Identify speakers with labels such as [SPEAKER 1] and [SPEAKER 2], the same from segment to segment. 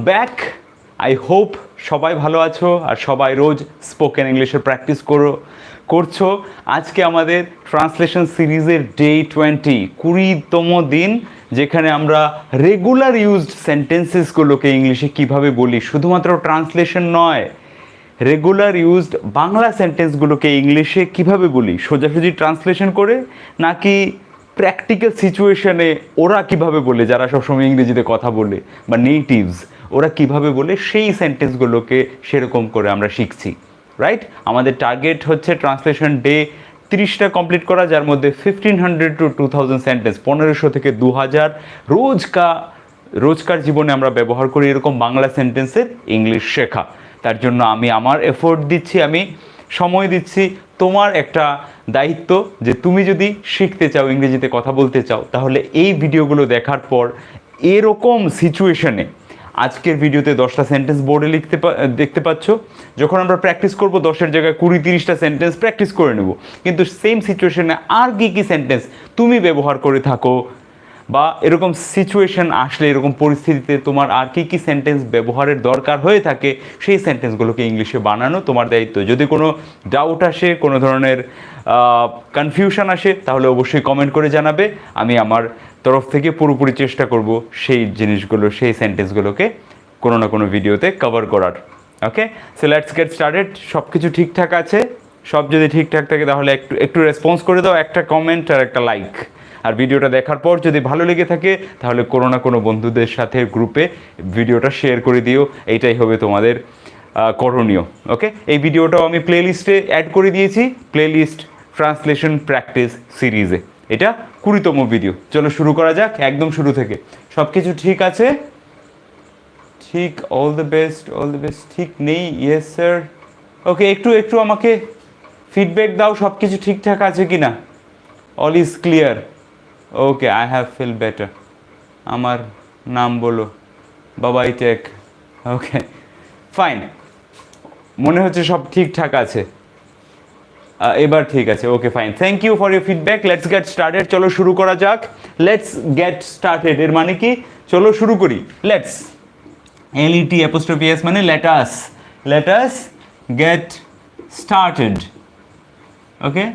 [SPEAKER 1] Back. I hope সবাই ভালো আছো আর সবাই রোজ স্পোকেন ইংলিশের প্র্যাকটিস করছো। আজকে আমাদের ট্রান্সলেশন সিরিজের ডে 20তম দিন, যেখানে আমরা রেগুলার ইউজড সেন্টেন্সেসগুলোকে ইংলিশে কিভাবে বলি, শুধুমাত্র ট্রান্সলেশন নয়, রেগুলার ইউজড বাংলা সেন্টেন্সগুলোকে ইংলিশে কিভাবে বলি, সোজাসুজি ট্রান্সলেশন করে নাকি প্র্যাকটিক্যাল সিচুয়েশনে ওরা কিভাবে বলে, যারা সবসময় ইংরেজিতে কথা বলে বা নেটিভস, ওরা কিভাবে বলে সেই সেন্টেন্সগুলোকে সেরকম করে আমরা শিখছি, রাইট? আমাদের টার্গেট হচ্ছে ট্রান্সলেশন ডে 30টা কমপ্লিট করা, যার মধ্যে 1500 to 2000 সেন্টেন্স, 1500 থেকে 2000 রোজকার জীবনে আমরা ব্যবহার করি এরকম বাংলা সেন্টেন্সের ইংলিশ শেখা। তার জন্য আমি আমার এফোর্ট দিচ্ছি, আমি সময় দিচ্ছি। তোমার একটা দায়িত্ব যে তুমি যদি শিখতে চাও, ইংরেজিতে কথা বলতে চাও, তাহলে এই ভিডিওগুলো দেখার পর এরকম সিচুয়েশনে, আজকের ভিডিওতে 10টা সেন্টেন্স বোর্ডে দেখতে পাচ্ছ, যখন আমরা প্র্যাকটিস করব 10-এর জায়গায় 20-30টা সেন্টেন্স প্র্যাকটিস করে নেব। কিন্তু সেম সিচুয়েশনে আর কী সেন্টেন্স তুমি ব্যবহার করে থাকো, বা এরকম সিচুয়েশন আসলে, এরকম পরিস্থিতিতে তোমার আর কী সেন্টেন্স ব্যবহারের দরকার হয়ে থাকে, সেই সেন্টেন্সগুলোকে ইংলিশে বানানো তোমার দায়িত্ব। যদি কোনো ডাউট আসে, কোনো ধরনের কনফিউশন আসে, তাহলে অবশ্যই কমেন্ট করে জানাবে। আমি আমার তরফ থেকে পুরোপুরি চেষ্টা করব সেই জিনিসগুলো, সেই সেন্টেন্সগুলোকে কোনো না কোনো ভিডিওতে কভার করার। ওকে, সো লেটস গেট স্টার্টেড। সব কিছু ঠিকঠাক আছে? সব যদি ঠিকঠাক থাকে তাহলে একটু রেসপন্স করে দাও, একটা কমেন্ট আর একটা লাইক। আর ভিডিওটা দেখার পর যদি ভালো লেগে থাকে তাহলে কোনো না কোনো বন্ধুদের সাথে গ্রুপে ভিডিওটা শেয়ার করে দিও। এইটাই হবে তোমাদের করণীয়। ওকে, এই ভিডিওটাও আমি প্লেলিস্টে অ্যাড করে দিয়েছি, প্লেলিস্ট ট্রান্সলেশন প্র্যাকটিস সিরিজে। এটা 20তম ভিডিও। চলো শুরু করা যাক একদম শুরু থেকে। সব কিছু ঠিক আছে? ঠিক, all the best, all the best. ঠিক নেই? Yes sir. ওকে, একটু আমাকে ফিডব্যাক দাও, সব কিছু ঠিকঠাক আছে কি না? All is clear? Okay, I have feel better. আমার নাম বলো, বাবাই টেক। ওকে, ফাইন, মনে হচ্ছে সব ঠিকঠাক আছে, এবার ঠিক আছে। Okay, fine, thank you for your feedback. Let's get started. চলো শুরু করা যাক। লেটস গেট স্টার্টেড এর মানে কি? চলো শুরু করি। লেটস, LET' মানে লেট আস গেট স্টার্টেড। ওকে,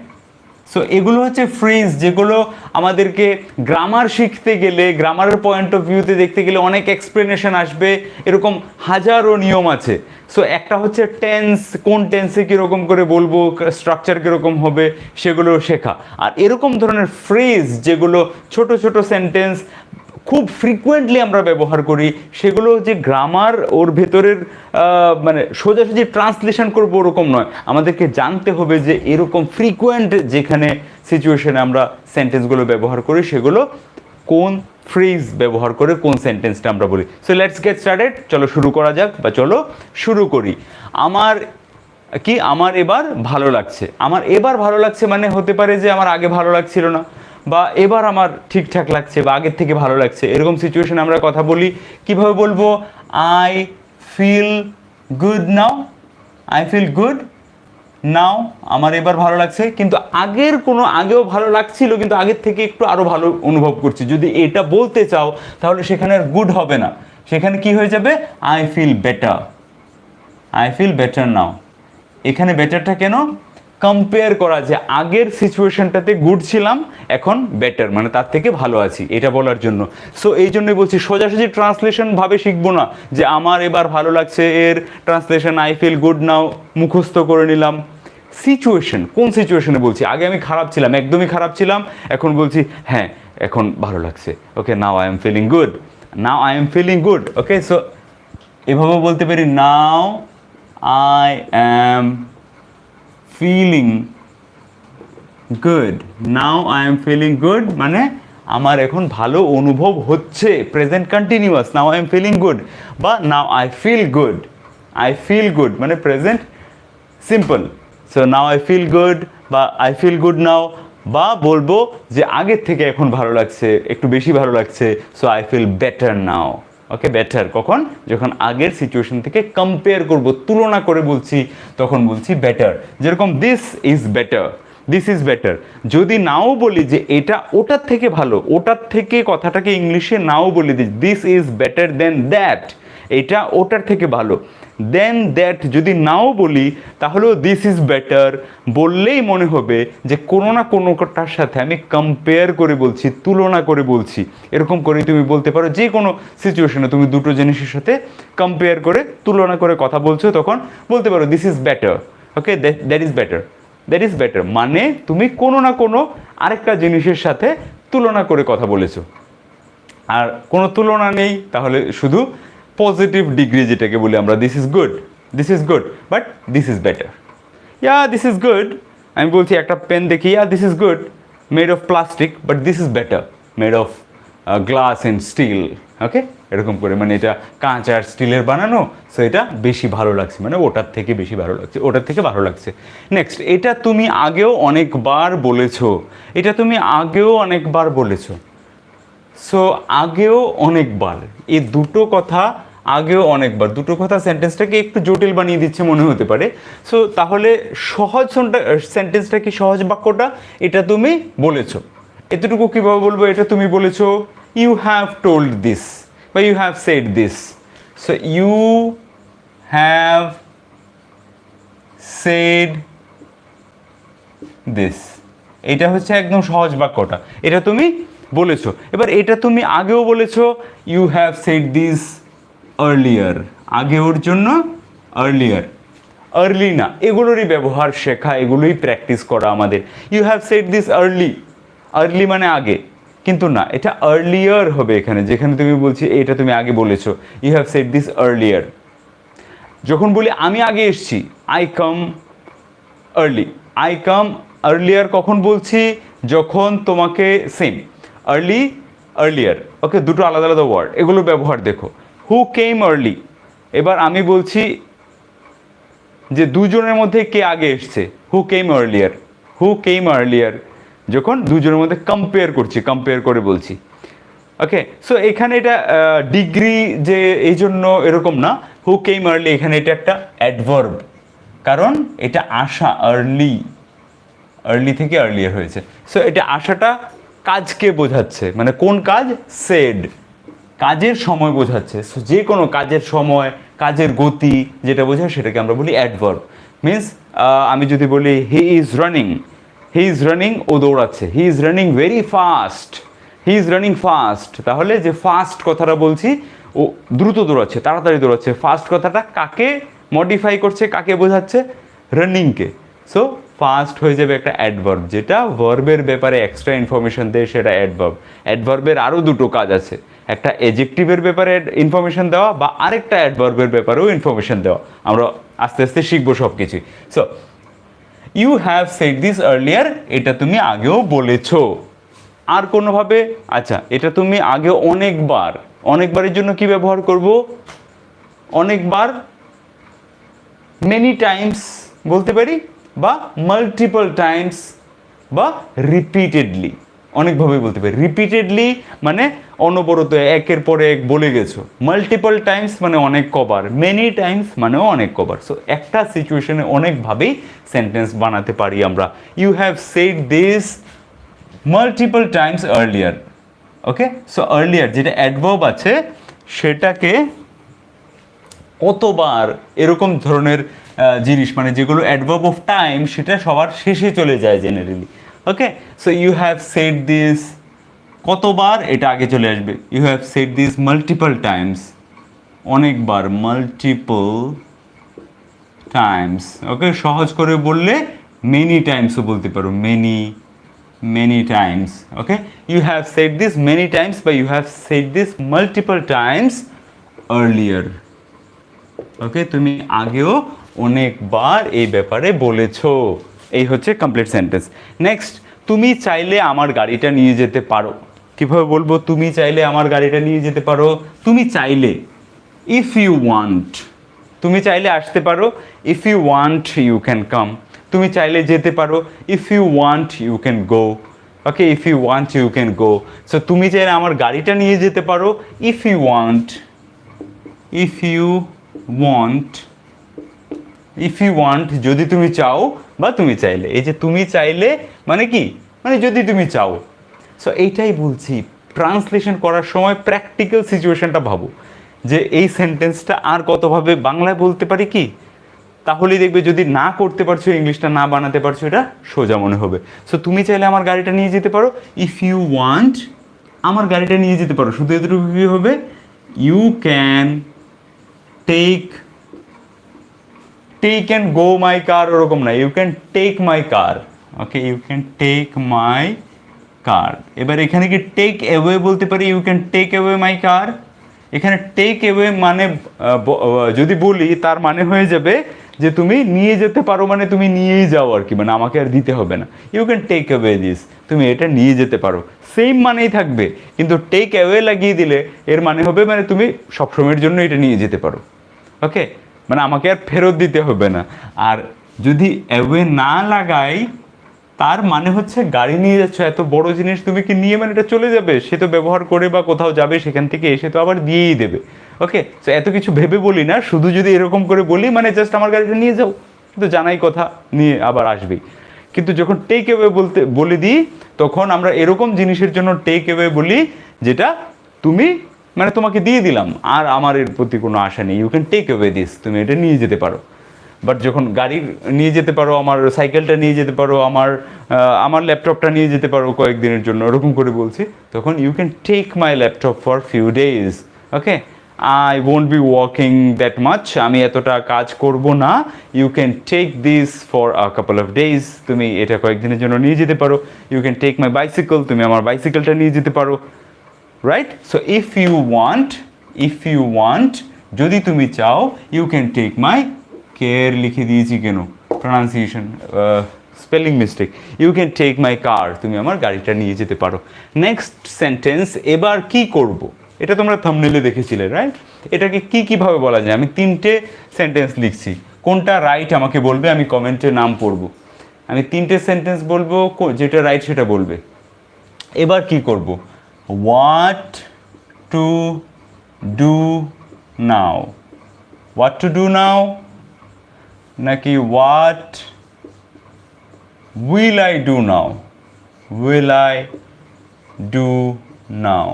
[SPEAKER 1] সো এগুলো হচ্ছে ফ্রেজ, যেগুলো আমাদেরকে গ্রামার শিখতে গেলে, গ্রামারের পয়েন্ট অফ ভিউতে দেখতে গেলে অনেক এক্সপ্লেনেশন আসবে, এরকম হাজারো নিয়ম আছে। সো একটা হচ্ছে টেন্স, কোন টেন্সে কীরকম করে বলবো, স্ট্রাকচার কীরকম হবে, সেগুলো শেখা। আর এরকম ধরনের ফ্রেজ, যেগুলো ছোট ছোট সেন্টেন্স খুব ফ্রিকুয়েন্টলি আমরা ব্যবহার করি, সেগুলো যে গ্রামার ওর ভেতরের মানে সোজাসুজি ট্রান্সলেশন করবো ওরকম নয়, আমাদেরকে জানতে হবে যে এরকম ফ্রিকুয়েন্ট যেখানে সিচুয়েশনে আমরা সেন্টেন্সগুলো ব্যবহার করি, সেগুলো কোন ফ্রেজ ব্যবহার করে কোন সেন্টেন্সটা আমরা বলি। So let's get started. চলো শুরু করা যাক, বা চলো শুরু করি। আমার এবার ভালো লাগছে। আমার এবার ভালো লাগছে মানে হতে পারে যে আমার আগে ভালো লাগছিল না, বা এবার আমার ঠিকঠাক লাগছে, বা আগের থেকে ভালো লাগছে। এরকম সিচুয়েশনে আমরা কথা বলি, কিভাবে বলবো? I feel good now. I feel good now, আমার এবার ভালো লাগছে। কিন্তু আগেও ভালো লাগছিল, কিন্তু আগের থেকে একটু আরও ভালো অনুভব করছি। যদি এটা বলতে চাও তাহলে সেখানে আর গুড হবে না, সেখানে কি হয়ে যাবে? I feel better. I feel better now. এখানে বেটারটা কেন? কম্পেয়ার করা, যে আগের সিচুয়েশনটাতে গুড ছিলাম, এখন বেটার মানে তার থেকে ভালো আছি, এটা বলার জন্য। সো এই জন্যই বলছি, সোজাসুজি ট্রান্সলেশন ভাবে শিখবো না যে আমার এবার ভালো লাগছে এর translation I feel good now মুখস্থ করে নিলাম। সিচুয়েশন, কোন সিচুয়েশনে বলছি? আগে আমি খারাপ ছিলাম, একদমই খারাপ ছিলাম, এখন বলছি হ্যাঁ এখন ভালো লাগছে। Okay, now I am feeling good. Now I am feeling good. Okay, so এভাবে বলতে পারি, now I am feeling good. Now I am feeling good মানে আমার এখন ভালো অনুভব হচ্ছে, present continuous. Now I am feeling good, বা now I feel good. I feel good মানে present simple. So now I feel good, বা I feel good now, বা বলবো যে আগের থেকে এখন ভালো লাগছে, একটু বেশি ভালো লাগছে। So I feel better now. Okay, better কখন? যখন আগের সিচুয়েশন থেকে কম্পেয়ার করব, তুলনা করে বলছি, তখন বলছি বেটার। যেরকম this is better, this is better. যদি নাও বলি যে এটা ওটার থেকে ভালো, ওটার থেকে কথাটাকে ইংলিশে নাও বলে দিই, this is better then that, এটা ওটার থেকে ভালো। দেন দ্যাট যদি নাও বলি তাহলেও দিস ইজ বেটার বললেই মনে হবে যে কোনো না কোনোটার সাথে আমি কম্পেয়ার করে বলছি, তুলনা করে বলছি। এরকম করে তুমি বলতে পারো যে কোনো সিচুয়েশনে তুমি দুটো জিনিসের সাথে কম্পেয়ার করে তুলনা করে কথা বলছো, তখন বলতে পারো this is better. Okay, that is better, that is better মানে তুমি কোনো না কোনো আরেকটা জিনিসের সাথে তুলনা করে কথা বলেছো। আর কোনো তুলনা নেই তাহলে শুধু পজিটিভ ডিগ্রি যেটাকে বলি আমরা, this is good, this is good but this is better. Yeah this is good, আমি বলছি একটা পেন দেখি, yeah this is good made of plastic but this is better made of glass and steel. Okay, এরকম করে মানে এটা কাঁচ আর স্টিলের বানানো, সো এটা বেশি ভালো লাগছে, মানে ওটার থেকে বেশি ভালো লাগছে, ওটার থেকে ভালো লাগছে। নেক্সট, এটা তুমি আগেও অনেকবার বলেছো, এটা তুমি আগেও অনেকবার বলেছো। সো আগেও অনেকবার, এই দুটো কথা আগেও অনেকবার, দুটো কথা সেন্টেন্সটাকে একটু জটিল বানিয়ে দিচ্ছে মনে হতে পারে। সো তাহলে সহজ সেন্টেন্সটা কি, সহজ বাক্যটা এটা তুমি বলেছো, এতটুকু কীভাবে বলবো, এটা তুমি বলেছো ইউ হ্যাভ টোল্ড দিস বা you have said this. So you have said this, এটা হচ্ছে একদম সহজ বাক্যটা, এটা তুমি বলেছো। এবার এটা তুমি আগেও বলেছো, you have said this earlier, আগে ওর জন্য আর্লিয়ার, আর্লি না, এগুলোরই ব্যবহার শেখা, এগুলোই প্র্যাকটিস করা আমাদের। You have said this early, early মানে আগে, কিন্তু না, এটা আর্লিয়ার হবে এখানে, যেখানে তুমি বলছি এটা তুমি আগে বলেছো, you have said this earlier. যখন বলি আমি আগে এসছি, I come early, I come earlier কখন বলছি, যখন তোমাকে সেম আর্লি আর্লিয়ার, ওকে, দুটো আলাদা আলাদা ওয়ার্ড, এগুলো ব্যবহার দেখো। হু কেম আর্লি, এবার আমি বলছি যে দুজনের মধ্যে কে আগে এসছে, হু কেম আর্লিয়ার, হু কেম আর্লিয়ার, যখন দুজনের মধ্যে কম্পেয়ার করছি, কম্পেয়ার করে বলছি। ওকে, সো এখানে এটা ডিগ্রি যে এই জন্য এরকম না, হু কেম আর্লি এখানে এটা একটা অ্যাডভার্ব, কারণ এটা আসা, আর্লি, আর্লি থেকে আর্লিয়ার হয়েছে। সো এটা আসাটা কাজকে বোঝাচ্ছে, মানে কোন কাজ, সেড, কাজের সময় বোঝাচ্ছে। সো যে কোনো কাজের সময়, কাজের গতি যেটা বোঝায় সেটাকে আমরা বলি অ্যাডভার্ব। মিনস আমি যদি বলি he is running, he is running, ও দৌড়াচ্ছে, he is running very fast, he is running fast, তাহলে যে ফাস্ট কথাটা বলছি ও দ্রুত দৌড়াচ্ছে, তাড়াতাড়ি দৌড়াচ্ছে, ফাস্ট কথাটা কাকে মডিফাই করছে, কাকে বোঝাচ্ছে, রানিংকে। সো ফাস্ট হয়ে যাবে একটা অ্যাডভার্ব, যেটা ভার্বের ব্যাপারে এক্সট্রা ইনফরমেশন দেয়, সেটা অ্যাডভার্ব। অ্যাডভার্বের আরও দুটো কাজ আছে, একটা এজেক্টিভের ব্যাপারে ইনফরমেশন দেওয়া বা আরেকটা অ্যাডভার্বের ব্যাপারেও ইনফরমেশন দেওয়া। আমরা আস্তে আস্তে শিখবো সব কিছুই। So you have said this earlier, এটা তুমি আগেও বলেছো। আর কোনোভাবে, আচ্ছা এটা তুমি আগে অনেকবার, অনেকবারের জন্য কি ব্যবহার করব, অনেকবার মেনি টাইমস বলতে পারি, বা মাল্টিপল টাইমস, বা রিপিটেডলি, অনেকভাবে বলতে পারি। রিপিটেডলি মানে অনবরত একের পরে এক বলে গেছো, মাল্টিপল টাইমস মানে অনেক কবার, মেনি টাইমস মানেও অনেক কবার। সো একটা সিচুয়েশনে অনেকভাবেই সেন্টেন্স বানাতে পারি আমরা। You have said this multiple times earlier. Okay, so earlier যেটা অ্যাডভার্ব আছে সেটাকে কতবার, এরকম ধরনের জিনিস, মানে যেগুলো অ্যাডভার্ব অফ টাইম সেটা সবার শেষে চলে যায় generally. Okay, so you have said this, কতবার এটা আগে চলে আসবে, you have said this multiple times, অনেকবার, মাল্টিপল টাইমস। ওকে, সহজ করে বললে মেনি টাইমসও বলতে পারো, many times. Okay, you have said this many times বা you have said this multiple times earlier. Okay, তুমি আগেও অনেকবার এই ব্যাপারে বলেছো। এই হচ্ছে কমপ্লিট সেন্টেন্স। নেক্সট, তুমি চাইলে আমার গাড়িটা নিয়ে যেতে পারো। কীভাবে বলবো, তুমি চাইলে আমার গাড়িটা নিয়ে যেতে পারো, তুমি চাইলে, ইফ ইউ ওয়ান্ট, তুমি চাইলে আসতে পারো, if you want you can come, তুমি চাইলে যেতে পারো, if you want you can go. Okay, if you want you can go. So তুমি চাইলে আমার গাড়িটা নিয়ে যেতে পারো, if you want, if you want, if you want যদি তুমি চাও বা তুমি চাইলে। এই যে তুমি চাইলে মানে কি, মানে যদি তুমি চাও। সো এইটাই বলছি, ট্রান্সলেশন করার সময় প্র্যাকটিক্যাল সিচুয়েশনটা ভাবো, যে এই সেন্টেন্সটা আর কতভাবে বাংলায় বলতে পারি কি, তাহলেই দেখবে যদি না করতে পারছো, ইংলিশটা না বানাতে পারছো, এটা সোজা মনে হবে। সো তুমি চাইলে আমার গাড়িটা নিয়ে যেতে পারো, ইফ ইউ ওয়ান্ট আমার গাড়িটা নিয়ে যেতে পারো, শুধু এতটুকু কী হবে, you can take, take and go my car ওরকম না, you can take my car, okay, you can take my car. এবার এখানে কি টেক অ্যাওয়ে বলতে পারি, you can take away my car. এখানে টেক অ্যাওয়ে মানে যদি বলি তার মানে হয়ে যাবে যে তুমি নিয়ে যেতে পারো, মানে তুমি নিয়েই যাও আর কি, মানে আমাকে আর দিতে হবে না। You can take away this, তুমি এটা নিয়ে যেতে পারো, সেম মানেই থাকবে, কিন্তু টেক অ্যাওয়ে লাগিয়ে দিলে এর মানে হবে মানে তুমি সবসময়ের জন্য এটা নিয়ে যেতে পারো, ওকে, মানে আমাকে আর ফেরত দিতে হবে না। আর যদি অ্যাওয়ে না লাগাই তার মানে হচ্ছে গাড়ি নিয়ে যাচ্ছ, এত বড় জিনিস তুমি কি নিয়ে, মানে এটা চলে যাবে, সে তো ব্যবহার করে বা কোথাও যাবে, সেখান থেকে এসে তো আবার দিয়েই দেবে, ওকে। তো এত কিছু ভেবে বলি না, শুধু যদি এরকম করে বলি মানে জাস্ট আমার গাড়িটা নিয়ে যাও, কিন্তু জানাই কথা নিয়ে আবার আসবেই। কিন্তু যখন টেক অ্যাওয়ে বলে দিই তখন আমরা এরকম জিনিসের জন্য টেক অ্যাওয়ে বলি যেটা তুমি মানে তোমাকে দিয়ে দিলাম আর আমার এর প্রতি কোনো আশা নেই, you can take away this, তুমি এটা নিয়ে যেতে পারো। বাট যখন গাড়ি নিয়ে যেতে পারো, আমার সাইকেলটা নিয়ে যেতে পারো, আমার ল্যাপটপটা নিয়ে যেতে পারো কয়েকদিনের জন্য, ওরকম করে বলছি, তখন you can take my laptop for few days, okay, I won't be working that much, আমি এতটা কাজ করব না, you can take this for a couple of days, তুমি এটা কয়েকদিনের জন্য নিয়ে যেতে পারো। You can take my bicycle, তুমি আমার বাইসাইকেলটা নিয়ে যেতে পারো, right. So if you want যদি তুমি চাও, you can take my, care লিখে দিয়েছি কেন, pronunciation spelling mistake, you can take my কার, তুমি আমার গাড়িটা নিয়ে যেতে পারো। নেক্সট সেন্টেন্স, এবার কি করব, এটা তোমরা থাম্বনেইলে দেখেছিলে, রাইট। এটাকে কীভাবে বলা যায়, আমি 3টে সেন্টেন্স লিখছি, কোনটা রাইট আমাকে বলবে, আমি কমেন্টে নাম পড়ব, আমি 3টে সেন্টেন্স বলবো, যেটা রাইট সেটা বলবে। এবার কি করব, what to do now, what to do now নাকি what will I do now, will I do now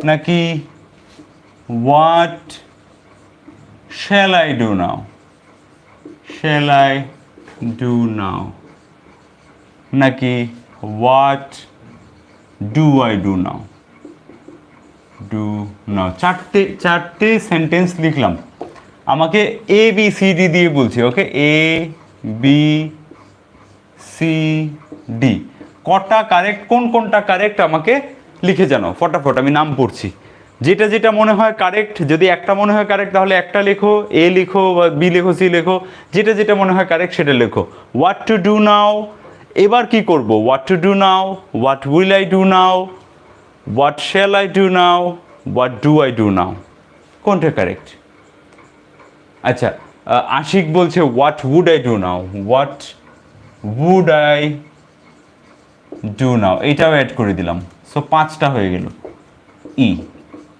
[SPEAKER 1] নাকি what shall I do now, shall I do now নাকি what do I do now, do now. চারটে sentence লিখলাম, আমাকে এ B C D দিয়ে বলছি, ওকে, এ B C D, কটা correct, কোনটা correct আমাকে লিখে জানো ফটাফট, আমি নাম পড়ছি, যেটা যেটা মনে হয় কারেক্ট, যদি একটা মনে হয় কারেক্ট তাহলে একটা লেখো, এ লিখো বা বি লেখো, সি লেখো, যেটা যেটা মনে হয় কারেক্ট সেটা লেখো। হোয়াট টু ডু নাও, এবার কি করব, what to do now, what will I do now, what shall I do now, what do I do now, কোনটা কারেক্ট? আচ্ছা, আশিক বলছে what would I do now, what would I do now, এইটাও add করে দিলাম, so 5টা হয়ে গেল। E,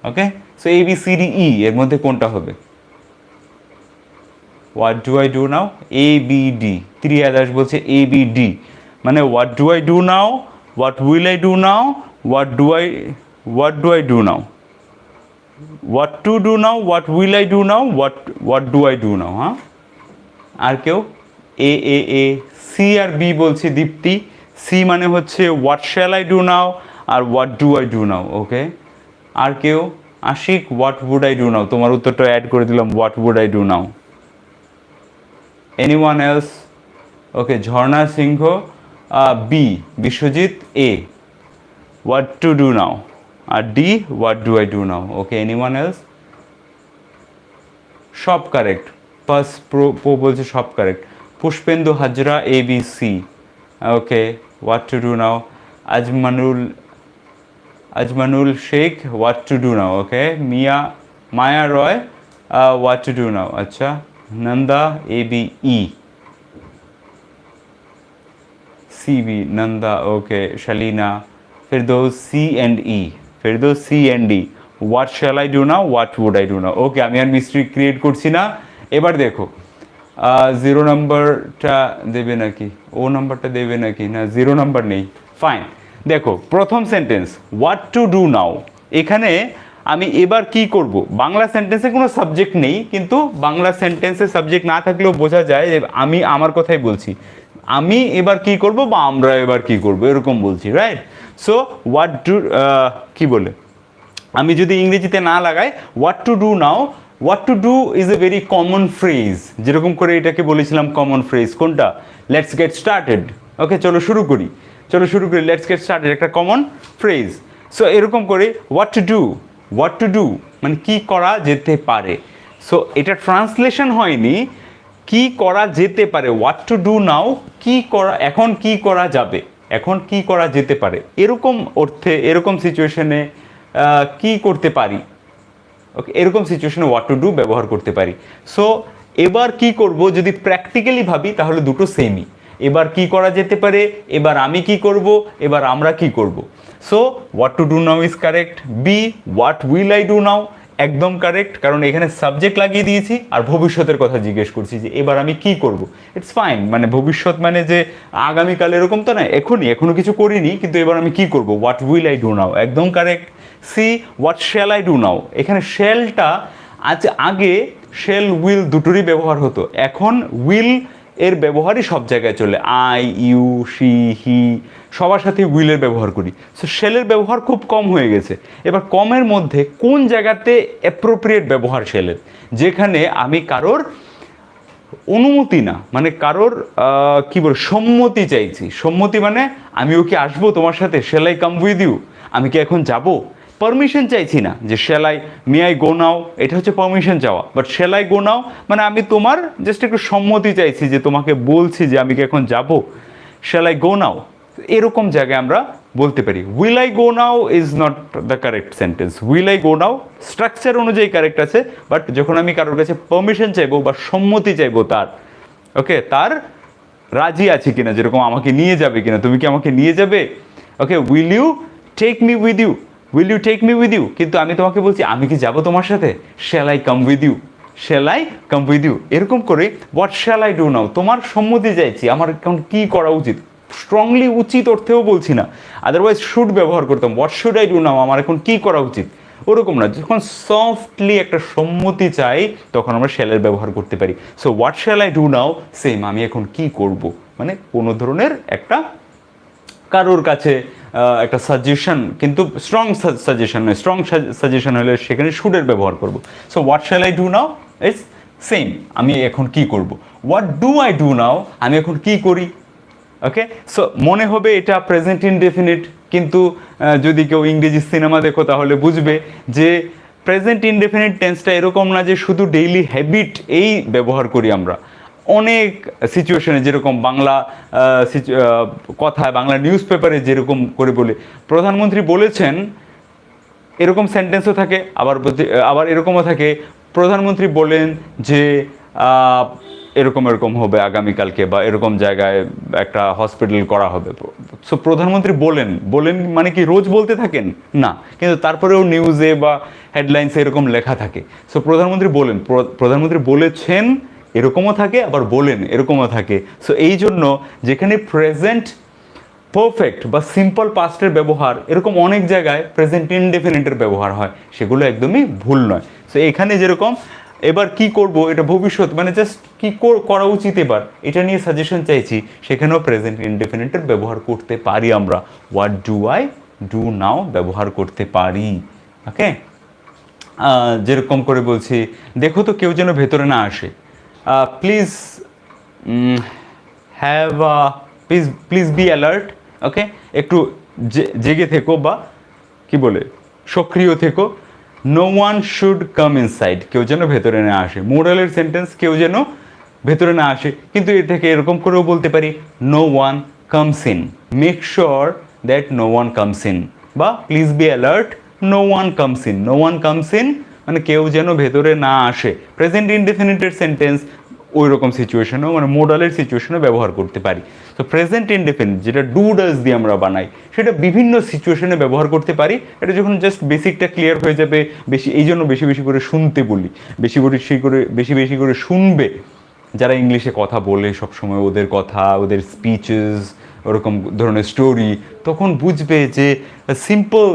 [SPEAKER 1] okay, so A B C D E, এর মধ্যে কোনটা হবে? What do I do now, A B D, Triyadas বলছে এ বি ডি, মানে what do I do now, what will I do now, what do I do now, what to do now, what will I do now, what do I do নাও। হ্যাঁ, আর কেউ? A C R B বলছে দীপ্তি, C মানে হচ্ছে what shall I do now আর what do I do now, okay. আর কেউ? Ashiq what would I do now, তোমার উত্তরটা অ্যাড করে দিলাম, what would I do now. Anyone else? Okay, Jharna Singh B, Biswajit A, what to do now, আর D what do I do now, okay. Anyone else? সব correct, pass pro বলছে সব correct. Pushpendu Hazra A B C, okay, what to do now. Azmanul Sheikh what to do now, okay. Maya Roy what to do now, আচ্ছা। Nanda A B E, C B Nanda, okay. Shalina, Firdous C and E, Firdous C and E, what shall I do now, what would I do now, okay. আমি আর mystery create করছি না। এবার দেখো, 0 নাম্বারটা দেবে নাকি, ও নাম্বারটা দেবে নাকি, না 0 নাম্বার নেই, ফাইন। দেখো প্রথম sentence what to do now, এখানে আমি এবার কি করব, বাংলা সেন্টেন্সে কোনো সাবজেক্ট নেই, কিন্তু বাংলা সেন্টেন্সে সাবজেক্ট না থাকলেও বোঝা যায় যে আমি আমার কথাই বলছি, আমি এবার কি করব বা আমরা এবার কি করব এরকম বলছি, রাইট? সো হোয়াট ডু, কি বলে, আমি যদি ইংরেজিতে না লাগাই what to do now, what to do is a very common phrase, যেরকম করে এটাকে বলেছিলাম কমন ফ্রেজ কোনটা, লেটস গেট স্টার্টেড। ওকে, চলো শুরু করি, লেটস গেট স্টার্টেড একটা কমন ফ্রেজ। সো এরকম করে হোয়াট টু ডু মানে কি করা যেতে পারে। সো এটা ট্রান্সলেশন হয়নি, কি করা যেতে পারে, হোয়াট টু ডু নাও, কি করা, এখন কি করা যাবে, এখন কি করা যেতে পারে, এরকম অর্থে, এরকম সিচুয়েশনে কি করতে পারি, ওকে, এরকম সিচুয়েশনে হোয়াট টু ডু ব্যবহার করতে পারি। সো এবার কি করব, যদি প্র্যাকটিক্যালি ভাবি তাহলে দুটো সেমই, এবার কি করা যেতে পারে, এবার আমি কি করব, এবার আমরা কি করব। So what to do now is correct, be what will I do now একদম কারেক্ট, কারণ এখানে সাবজেক্ট লাগিয়ে দিয়েছি আর ভবিষ্যতের কথা জিজ্ঞেস করছি যে এবার আমি কি করব। ইটস ফাইন, মানে ভবিষ্যৎ মানে যে আগামীকাল এরকম তো না, এখনো কিছু করিনি কিন্তু এবার আমি কি করব, what will I do now একদম correct. C what shall I do now, এখানে শ্যালটা আগে শ্যাল উইল দুটোরই ব্যবহার হতো, এখন উইল এর ব্যবহারই সব জায়গায় চলে, আই ইউ শি হি সবার সাথে উইলের ব্যবহার করি। সো শ্যালের ব্যবহার খুব কম হয়ে গেছে। এবার কমের মধ্যে কোন জায়গাতে অ্যাপ্রোপ্রিয়েট ব্যবহার শ্যালের, যেখানে আমি কারোর অনুমতি না, মানে কারোর কি বল সম্মতি চাইছি, সম্মতি মানে আমি ওকে আসবো তোমার সাথে, shall I come with you, আমি কি এখন যাব, পারমিশন চাইছি না যে shall I may I go now, এটা হচ্ছে পারমিশন চাওয়া, but shall I go now মানে আমি তোমার জাস্ট একটু সম্মতি চাইছি, যে তোমাকে বলছি যে আমি কি এখন যাব, শ্যাল আই গো নাও, এরকম জায়গায় আমরা বলতে পারি। Will I go now is not the correct sentence, will I go now structure অনুযায়ী কারেক্ট আছে, বাট যখন আমি কারোর কাছে পারমিশন চাইবো বা সম্মতি চাইবো তার, ওকে, তার রাজি আছে কিনা, যেরকম আমাকে নিয়ে যাবে কিনা, তুমি কি আমাকে নিয়ে যাবে, okay, will you take me with you, will you take me with you, কিন্তু আমি তোমাকে বলছি আমি কি যাব তোমার সাথে, shall I come with you, shall I come with you, এরকম করে what shall I do now, তোমার সম্মতি চাইছি, আমার এখন কি করা উচিত, স্ট্রংলি উচিত অর্থেও বলছি না, আদারওয়াইজ শুড ব্যবহার করতাম, হোয়াট শুড আই ডু নাও, আমার এখন কি করা উচিত, ওরকম না, যখন সফটলি একটা সম্মতি চাই তখন আমরা শ্যালের ব্যবহার করতে পারি। So what shall I do now, same আমি এখন কি করব, মানে কোনো ধরনের একটা কারোর কাছে একটা সাজেশন, কিন্তু স্ট্রং সাজেশন নয়, স্ট্রং সাজেশন হলে সেখানে শুডের ব্যবহার করব। So what shall I do now is same, আমি এখন কি করব। হোয়াট ডু আই ডু নাও, আমি এখন কি করি, ওকে। সো মনে হবে এটা প্রেজেন্ট ইনডেফিনিট, কিন্তু যদি কেউ ইংরেজি সিনেমা দেখো তাহলে বুঝবে যে প্রেজেন্ট ইনডেফিনিট টেন্সটা এরকম না যে শুধু ডেইলি হ্যাবিট এই ব্যবহার করি আমরা, অনেক সিচুয়েশনে, যেরকম বাংলা কথায়, বাংলা নিউজ পেপারে যেরকম করে বলে প্রধানমন্ত্রী বলেছেন, এরকম সেন্টেন্সও থাকে, আবার এরকমও থাকে প্রধানমন্ত্রী বলেন যে এরকম হবে আগামীকালকে, বা এরকম জায়গায় একটা হসপিটাল করা হবে। সো প্রধানমন্ত্রী বলেন মানে কি রোজ বলতে থাকেন না, কিন্তু তারপরেও নিউজে বা হেডলাইন্সে এরকম লেখা থাকে। সো প্রধানমন্ত্রী বলেছেন এরকমও থাকে, আবার বলেন এরকমও থাকে। সো এই জন্য যেখানে প্রেজেন্ট পারফেক্ট বা সিম্পল পাস্টের ব্যবহার, এরকম অনেক জায়গায় প্রেজেন্ট ইনডেফিনিটের ব্যবহার হয়, সেগুলো একদমই ভুল নয়। সো এখানে যেরকম এবার কি করব, এটা ভবিষ্যৎ মানে জাস্ট কি করা উচিত এবার, এটা নিয়ে সাজেশন চাইছি, সেখানেও প্রেজেন্ট ইনডেফিনিটের ব্যবহার করতে পারি আমরা, হোয়াট ডু আই ডু নাও ব্যবহার করতে পারি, ওকে। যেরকম করে বলছি, দেখো তো কেউ যেন ভেতরে না আসে, please please be alert, okay, একটু জেগে থেকো বা কি বলে সক্রিয় থেকো। No one should come inside, কেউ যেন ভেতরে না আসে, মোরালের সেন্টেন্স, কেউ যেন ভেতরে না আসে, কিন্তু এর থেকে এরকম করেও বলতে পারি no one comes in, make sure that no one comes in, বা please be alert, no one comes in, no one comes in মানে কেউ যেন ভেতরে না আসে। প্রেজেন্ট ইনডেফিনিটের সেন্টেন্স ওই রকম সিচুয়েশনেও, মানে মোডালের সিচুয়েশনেও ব্যবহার করতে পারি। তো প্রেজেন্ট ইনডেফিনিট যেটা ডু ডাজ দিয়ে আমরা বানাই, সেটা বিভিন্ন সিচুয়েশনে ব্যবহার করতে পারি। এটা যখন জাস্ট বেসিকটা ক্লিয়ার হয়ে যাবে, এই জন্য বেশি বেশি করে শুনতে বলি, বেশি করে শুনবে যারা ইংলিশে কথা বলে সবসময়, ওদের কথা, ওদের স্পিচেস ওরকম ধরনের স্টোরি, তখন বুঝবে যে সিম্পল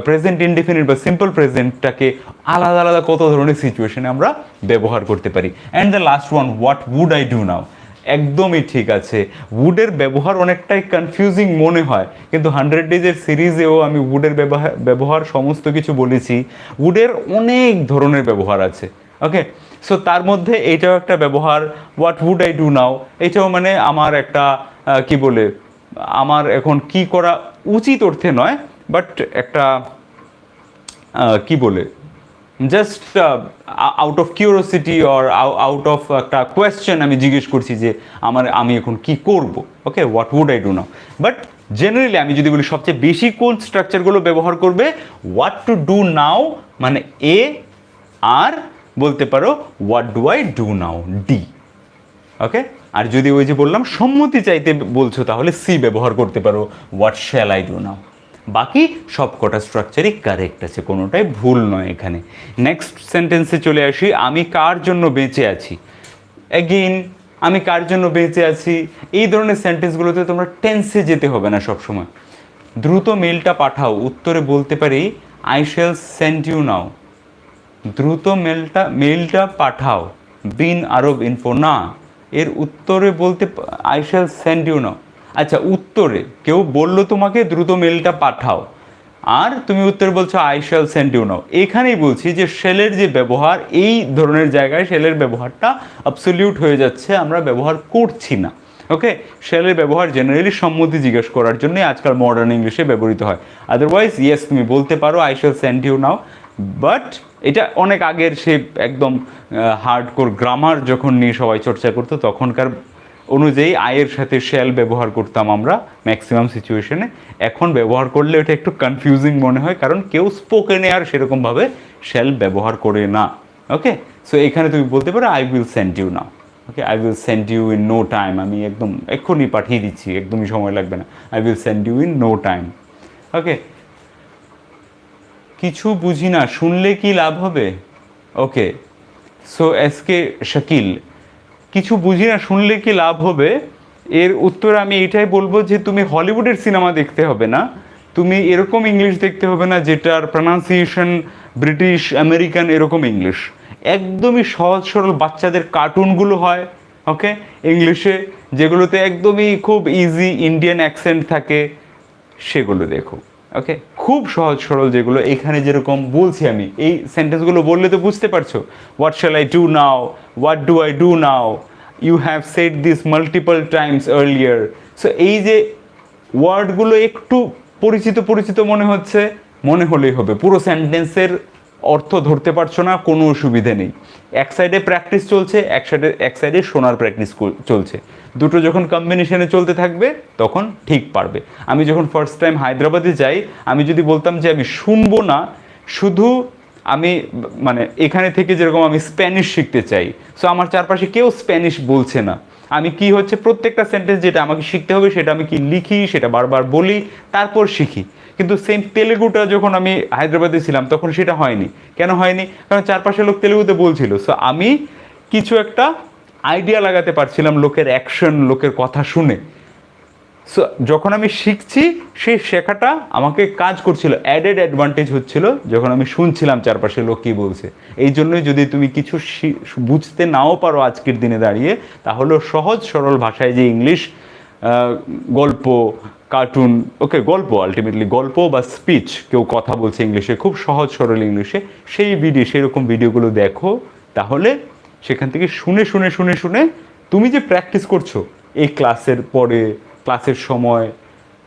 [SPEAKER 1] প্রেজেন্ট ইনডেফিনিট বা সিম্পল প্রেজেন্টটাকে আলাদা আলাদা কত ধরনের সিচুয়েশনে আমরা ব্যবহার করতে পারি। And the last one, what would I do now. একদমই ঠিক আছে, উডের ব্যবহার অনেকটাই কনফিউজিং মনে হয়, কিন্তু 100 ডেজের সিরিজেও আমি উডের ব্যবহার সমস্ত কিছু বলেছি। উডের অনেক ধরনের ব্যবহার আছে, ওকে। সো তার মধ্যে এইটাও একটা ব্যবহার, what would I do now, এটাও মানে আমার একটা কি বলে, আমার এখন কি করা উচিত অর্থে নয়, বাট একটা কি বলে, just out of curiosity or out of একটা কোয়েশ্চেন আমি জিজ্ঞেস করছি যে আমি এখন কি করব, okay, what would I do now. But generally আমি যদি বলি সবচেয়ে বেশি কোন স্ট্রাকচারগুলো ব্যবহার করবে, হোয়াট টু ডু নাও মানে এ, আর বলতে পারো what do I do now ডি, ওকে। আর যদি ওই যে বললাম সম্মতি চাইতে বলছো, তাহলে সি ব্যবহার করতে পারো, হোয়াট শ্যাল আই ডু নাও। বাকি সব কটা স্ট্রাকচারই কারেক্ট আছে, কোনোটাই ভুল নয় এখানে। নেক্সট সেন্টেন্সে চলে আসি, আমি কার জন্য বেঁচে আছি। অ্যাগেইন, আমি কার জন্য বেঁচে আছি, এই ধরনের সেন্টেন্সগুলোতে তোমরা টেন্সে যেতে হবে না সবসময়। দ্রুত মেলটা পাঠাও, উত্তরে বলতে পারি আই শ্যাল সেন্ড ইউ নাও। দ্রুত মেলটা পাঠাও, বিন আরব ইনফো না, এর উত্তরে বলতে আই শ্যাল সেন্ড ইউ নাও। আচ্ছা, উত্তরে কেউ বললো তোমাকে দ্রুত মেলটা পাঠাও, আর তুমি উত্তরে বলছো আই শ্যাল সেন্ড ইউ নাও। এখানেই বলছি যে শেলের যে ব্যবহার, এই ধরনের জায়গায় শেলের ব্যবহারটা অ্যাবসলিউট হয়ে যাচ্ছে, আমরা ব্যবহার করছি না, ওকে। শেলের ব্যবহার জেনারেলি সম্মতি জিজ্ঞেস করার জন্যই আজকাল মডার্ন ইংলিশে ব্যবহৃত হয়। আদারওয়াইজ ইয়েস, তুমি বলতে পারো I shall send you now, but এটা অনেক আগের, সে একদম হার্ডকোর গ্রামার যখন নিয়ে সবাই চর্চা করতো তখনকার অনুযায়ী আয়ের সাথে শ্যাল ব্যবহার করতাম আমরা ম্যাক্সিমাম সিচুয়েশনে। এখন ব্যবহার করলে এটা একটু কনফিউজিং মনে হয়, কারণ কেউ স্পোকেনে আর সেরকমভাবে শ্যাল ব্যবহার করে না, ওকে। সো এখানে তুমি বলতে পারো I will send you now, okay. I will send you in no time, আমি একদম এক্ষুনি পাঠিয়ে দিচ্ছি, একদমই সময় লাগবে না। I will send you in no time, okay. কিছু বুঝি না, শুনলে কি লাভ হবে, ওকে। সো এসকে শাকিল, কিছু বুঝি না শুনলে কি লাভ হবে, এর উত্তর আমি এটাই বলবো যে তুমি হলিউডের সিনেমা দেখতে হবে না, তুমি এরকম ইংলিশ দেখতে হবে না যেটার প্রনাউন্সিয়েশন ব্রিটিশ আমেরিকান এরকম ইংলিশ। একদমই সহজ সরল বাচ্চাদের কার্টুনগুলো হয়, ওকে, ইংলিশে, যেগুলোতে একদমই খুব ইজি ইন্ডিয়ান অ্যাকসেন্ট থাকে, সেগুলো দেখো, ওকে। খুব সহজ সরল যেগুলো, এখানে যেরকম বলছি আমি, এই সেন্টেন্সগুলো বললে তো বুঝতে পারছো, what shall I do now, what do I do now, you have said this multiple times earlier. So এই যে ওয়ার্ডগুলো একটু পরিচিত পরিচিত মনে হচ্ছে, মনে হলেই হবে, পুরো সেন্টেন্সের অর্থ ধরতে পারছো না, কোনো অসুবিধে নেই। এক সাইডে প্র্যাকটিস চলছে, এক সাইডে শোনার প্র্যাকটিস চলছে, দুটো যখন কম্বিনেশনে চলতে থাকবে তখন ঠিক পারবে। আমি যখন ফার্স্ট টাইম হায়দ্রাবাদে যাই, আমি যদি বলতাম যে আমি শুনবো না, শুধু আমি মানে এখানে থেকে যেরকম আমি স্প্যানিশ শিখতে চাই, সো আমার চারপাশে কেউ স্প্যানিশ বলছে না, আমি কি হচ্ছে প্রত্যেকটা সেন্টেন্স যেটা আমাকে শিখতে হবে সেটা আমি কি লিখি, সেটা বারবার বলি, তারপর শিখি। কিন্তু সেম তেলেগুটা যখন আমি হায়দ্রাবাদে ছিলাম তখন সেটা হয়নি। কেন হয়নি? কারণ চারপাশে লোক তেলেগুতে বলছিল, সো আমি কিছু একটা আইডিয়া লাগাতে পারছিলাম লোকের অ্যাকশন, লোকের কথা শুনে। সো যখন আমি শিখছি, সেই শেখাটা আমাকে কাজ করছিল, অ্যাডেড অ্যাডভান্টেজ হচ্ছিল যখন আমি শুনছিলাম চারপাশে লোক কী বলছে। এই জন্যই যদি তুমি কিছু বুঝতে নাও পারো আজকের দিনে দাঁড়িয়ে, তাহলে সহজ সরল ভাষায় যে ইংলিশ গল্প, কার্টুন, ওকে, গল্প, আলটিমেটলি গল্প বা স্পিচ, কেউ কথা বলছে ইংলিশে খুব সহজ সরল ইংলিশে, সেই সেরকম ভিডিওগুলো দেখো, তাহলে সেখান থেকে শুনে শুনে শুনে শুনে তুমি যে প্র্যাকটিস করছো এই ক্লাসের পরে, ক্লাসের সময়,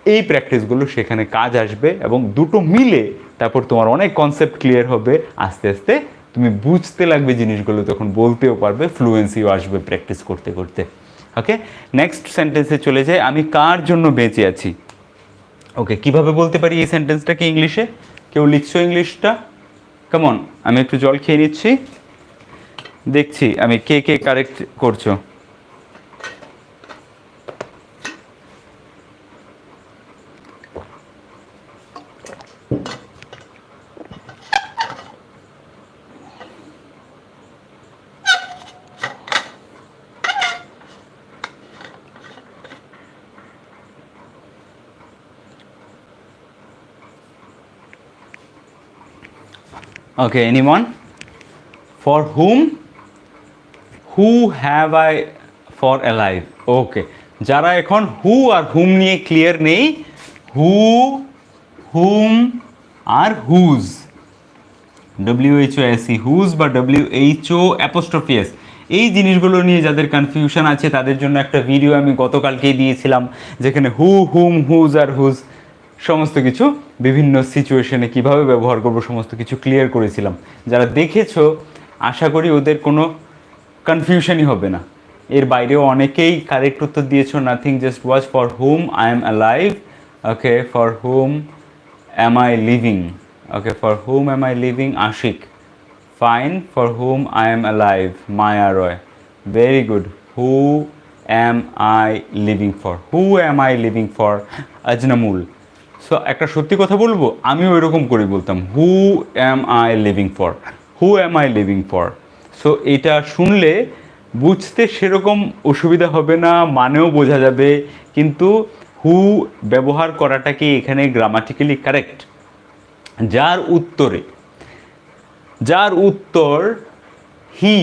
[SPEAKER 1] এই প্র্যাকটিসগুলো সেখানে কাজ আসবে, এবং দুটো মিলে তারপর তোমার অনেক কনসেপ্ট ক্লিয়ার হবে। আস্তে আস্তে তুমি বুঝতে লাগবে জিনিসগুলো, তখন বলতেও পারবে, ফ্লুয়েন্সিও আসবে প্র্যাকটিস করতে করতে, ওকে। নেক্সট সেন্টেন্সে চলে যায়, আমি কার জন্য বেঁচে আছি। ওকে, কিভাবে বলতে পারি এই সেন্টেন্সটাকে ইংলিশে? কেউ লিখছো ইংলিশটা? কেমন, আমি একটু জল খেয়ে নিচ্ছি, দেখছি আমি কে কে কারেক্ট করছো। Okay, anyone? For whom, who have I for alive. Okay, যারা এখন হু আর হুম নিয়ে ক্লিয়ার নেই, হু, হুম আর হুজ, WHOSE, হুজ বা WHO'এস, এই জিনিসগুলো নিয়ে যাদের কনফিউশন আছে তাদের জন্য একটা ভিডিও আমি গতকালকেই দিয়েছিলাম, যেখানে হু, হুম, হুজ আর হুজ সমস্ত কিছু বিভিন্ন সিচুয়েশনে কিভাবে ব্যবহার করব সমস্ত কিছু ক্লিয়ার করেছিলাম। যারা দেখেছো আশা করি ওদের কোনো কনফিউশনই হবে না। এর বাইরেও অনেকেই কারেক্ট উত্তর দিয়েছো, nothing, just watch. For whom I M alive, okay, for hmm am I living? Okay, for whom am I living? Ashik. Fine. For whom I am alive? Maya Roy. Very good. Who am I living for? Who am I living for? Ajnamul. So একটা সত্যি কথা বলবো, আমিও এরকম করে বলতাম, who am I living for, who am I living for. So এটা শুনলে বুঝতে সেরকম অসুবিধা হবে না, মানেও বোঝা যাবে, কিন্তু হু ব্যবহার করাটা কি এখানে গ্রামাটিক্যালি কারেক্ট? যার উত্তর হি,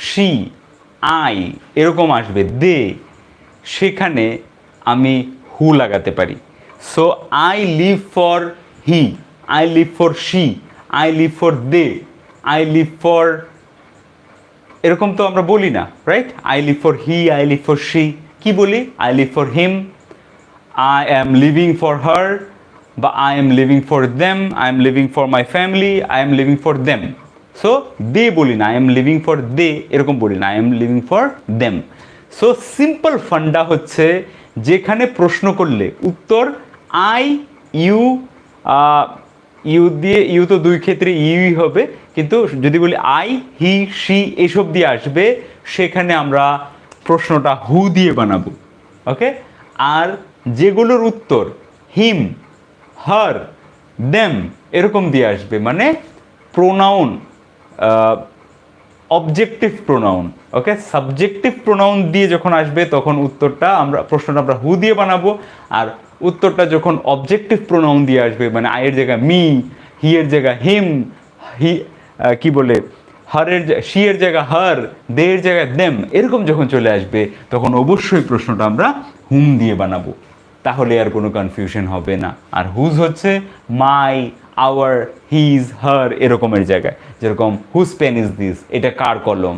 [SPEAKER 1] শি, আই এরকম আসবে, দে, সেখানে আমি হু লাগাতে পারি। So I live for he, I live for she, I live for they, I live for, এরকম তো আমরা বলি না, right? I live for he, I live for she, কি বলি? I live for him, I am living for her, বা I am living for them, I am living for my family, I am living for them. So they বলি না, I am living for they, এরকম বলি না, I am living for them. So simple funda হচ্ছে, যেখানে প্রশ্ন করলে উত্তর আই, ইউ, ইউ দিয়ে, ইউ তো দুই ক্ষেত্রে ইউই হবে, কিন্তু যদি বলি আই, হি, শি এইসব দিয়ে আসবে, সেখানে আমরা প্রশ্নটা হু দিয়ে বানাবো। ওকে, আর যেগুলোর উত্তর হিম, হার, দেম এরকম দিয়ে আসবে, মানে প্রোনাউন, অবজেক্টিভ প্রোনাউন, ওকে, সাবজেক্টিভ প্রোনাউন দিয়ে যখন আসবে তখন উত্তরটা আমরা, প্রশ্নটা আমরা হু দিয়ে বানাবো। আর উত্তরটা যখন অবজেক্টিভ প্রোনাউন দিয়ে আসবে, মানে আয়ের জায়গায় মি, হি এর জায়গায় হিম, হি কি বলে, হারের, শি এর জায়গায় হার, দে এর জায়গায় দেম, এরকম যখন চলে আসবে তখন অবশ্যই প্রশ্নটা আমরা হুম দিয়ে বানাবো, তাহলে আর কোনো কনফিউশন হবে না। আর হুজ হচ্ছে মাই, আওয়ার, হিজ, হার এরকমের জায়গায়, যেরকম হুজ পেন ইজ দিস, এটা কার কলম,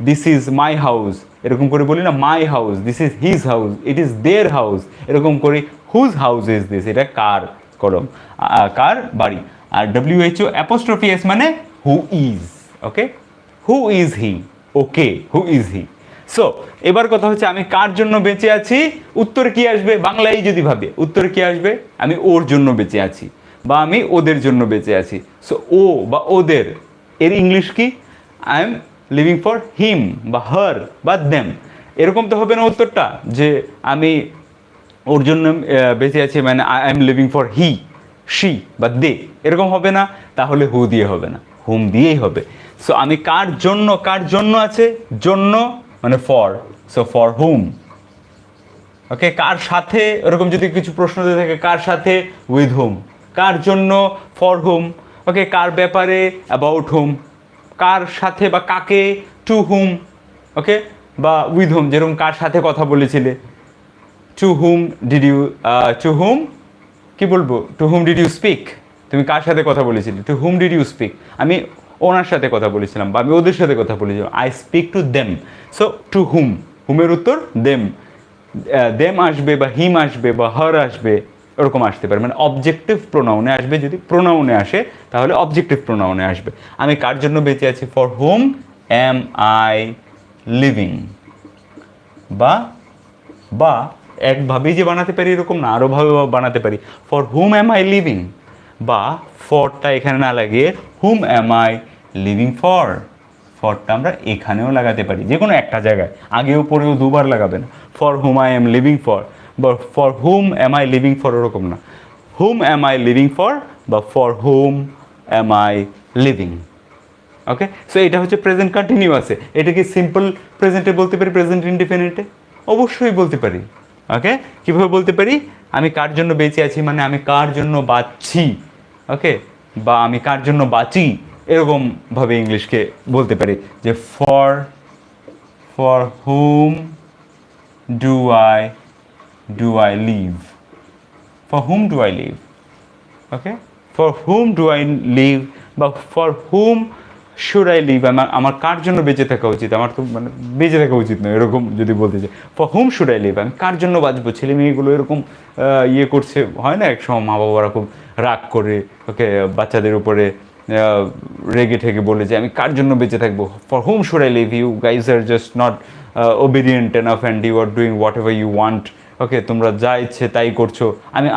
[SPEAKER 1] দিস ইজ মাই হাউস, এরকম করে বলি না, my house, this is his house, it is their house, এরকম করে হুজ হাউস ইজ দিস, এটা কার কলম, কার বাড়ি। আর WHO'এস মানে who is, okay, who is he, okay, who is he. So এবার কথা হচ্ছে, আমি কার জন্য বেঁচে আছি, উত্তর কি আসবে? বাংলায় যদি ভাবে উত্তর কি আসবে, আমি ওর জন্য বেঁচে আছি, বা আমি ওদের জন্য বেঁচে আছি। সো ও বা ওদের এর ইংলিশ কি? I am living for him বা হার বা দেম, এরকম তো হবে না উত্তরটা, যে আমি ওর জন্য বেঁচে আছি মানে I am living for he, she বা দে, এরকম হবে না, তাহলে হু দিয়ে হবে না, হুম দিয়েই হবে। সো আমি কার জন্য আছে, জন্য মানে ফর, সো ফর হুম। ওকে, কার সাথে, এরকম যদি কিছু প্রশ্ন দিয়ে থাকে, কার সাথে, উইথ হুম। কার জন্য, ফর হুম। ওকে, কার ব্যাপারে, অ্যাবাউট হুম। কার সাথে বা কাকে, টু হুম। ওকে, বা উইথ হুম, যেরকম কার সাথে কথা বলেছিলে, to whom did you, to whom কি বলবো, to whom did you speak, তুমি কার সাথে কথা বলেছিলে, to whom did you speak, আমি ওনার সাথে কথা বলেছিলাম বা আমি ওদের সাথে কথা বলেছিলাম, I speak to them. So to whom, হুমের উত্তর দেম, দেম আসবে বা হিম আসবে বা হার আসবে, ওরকম আসতে পারে, মানে অবজেক্টিভ প্রোনাউনে আসবে। যদি প্রোনাউনে আসে তাহলে অবজেক্টিভ প্রোনাউনে আসবে। আমি কার জন্য বেঁচে আছি, for whom am I living, বা বা একভাবেই যে বানাতে পারি এরকম না, আরোভাবে বানাতে পারি, for whom am I living, বা ফরটা এখানে না লাগিয়ে হুম অ্যাম আই লিভিং ফর, ফরটা আমরা এখানেও লাগাতে পারি, যে কোনো একটা জায়গায়, আগেও পরেও দুবার লাগাবেন, for whom I am living for, বা for whom am I living for, ওরকম না, whom am I living for বা for whom am I living. Okay, so এটা হচ্ছে প্রেজেন্ট কন্টিনিউয়াসে। এটা কি সিম্পল প্রেজেন্টে বলতে পারি, প্রেজেন্ট ইনডিফিনিটে? অবশ্যই বলতে পারি। ওকে, কীভাবে বলতে পারি? আমি কার জন্য বেঁচে আছি মানে আমি কার জন্য বাঁচছি, ওকে, বা আমি কার জন্য বাঁচি, এরকমভাবে ইংলিশকে বলতে পারি যে for for whom do I live, for whom do I live, okay, for whom do I live বা for whom should I live, আমার কার জন্য বেঁচে থাকা উচিত, আমার তো মানে বেঁচে থাকা উচিত নয় এরকম যদি বলতে চাই, for whom should I live, আমি কার জন্য বাঁচবো, ছেলে মেয়েগুলো এরকম ইয়ে করছে, হয় না এক সময় মা বাবারা খুব রাগ করে ওকে বাচ্চাদের উপরে রেগে ঠেগে বলে যে আমি কার জন্য বেঁচে থাকবো, for whom should I live, you guys are just not obedient enough and you are doing whatever you want, okay তোমরা যা ইচ্ছে তাই করছো,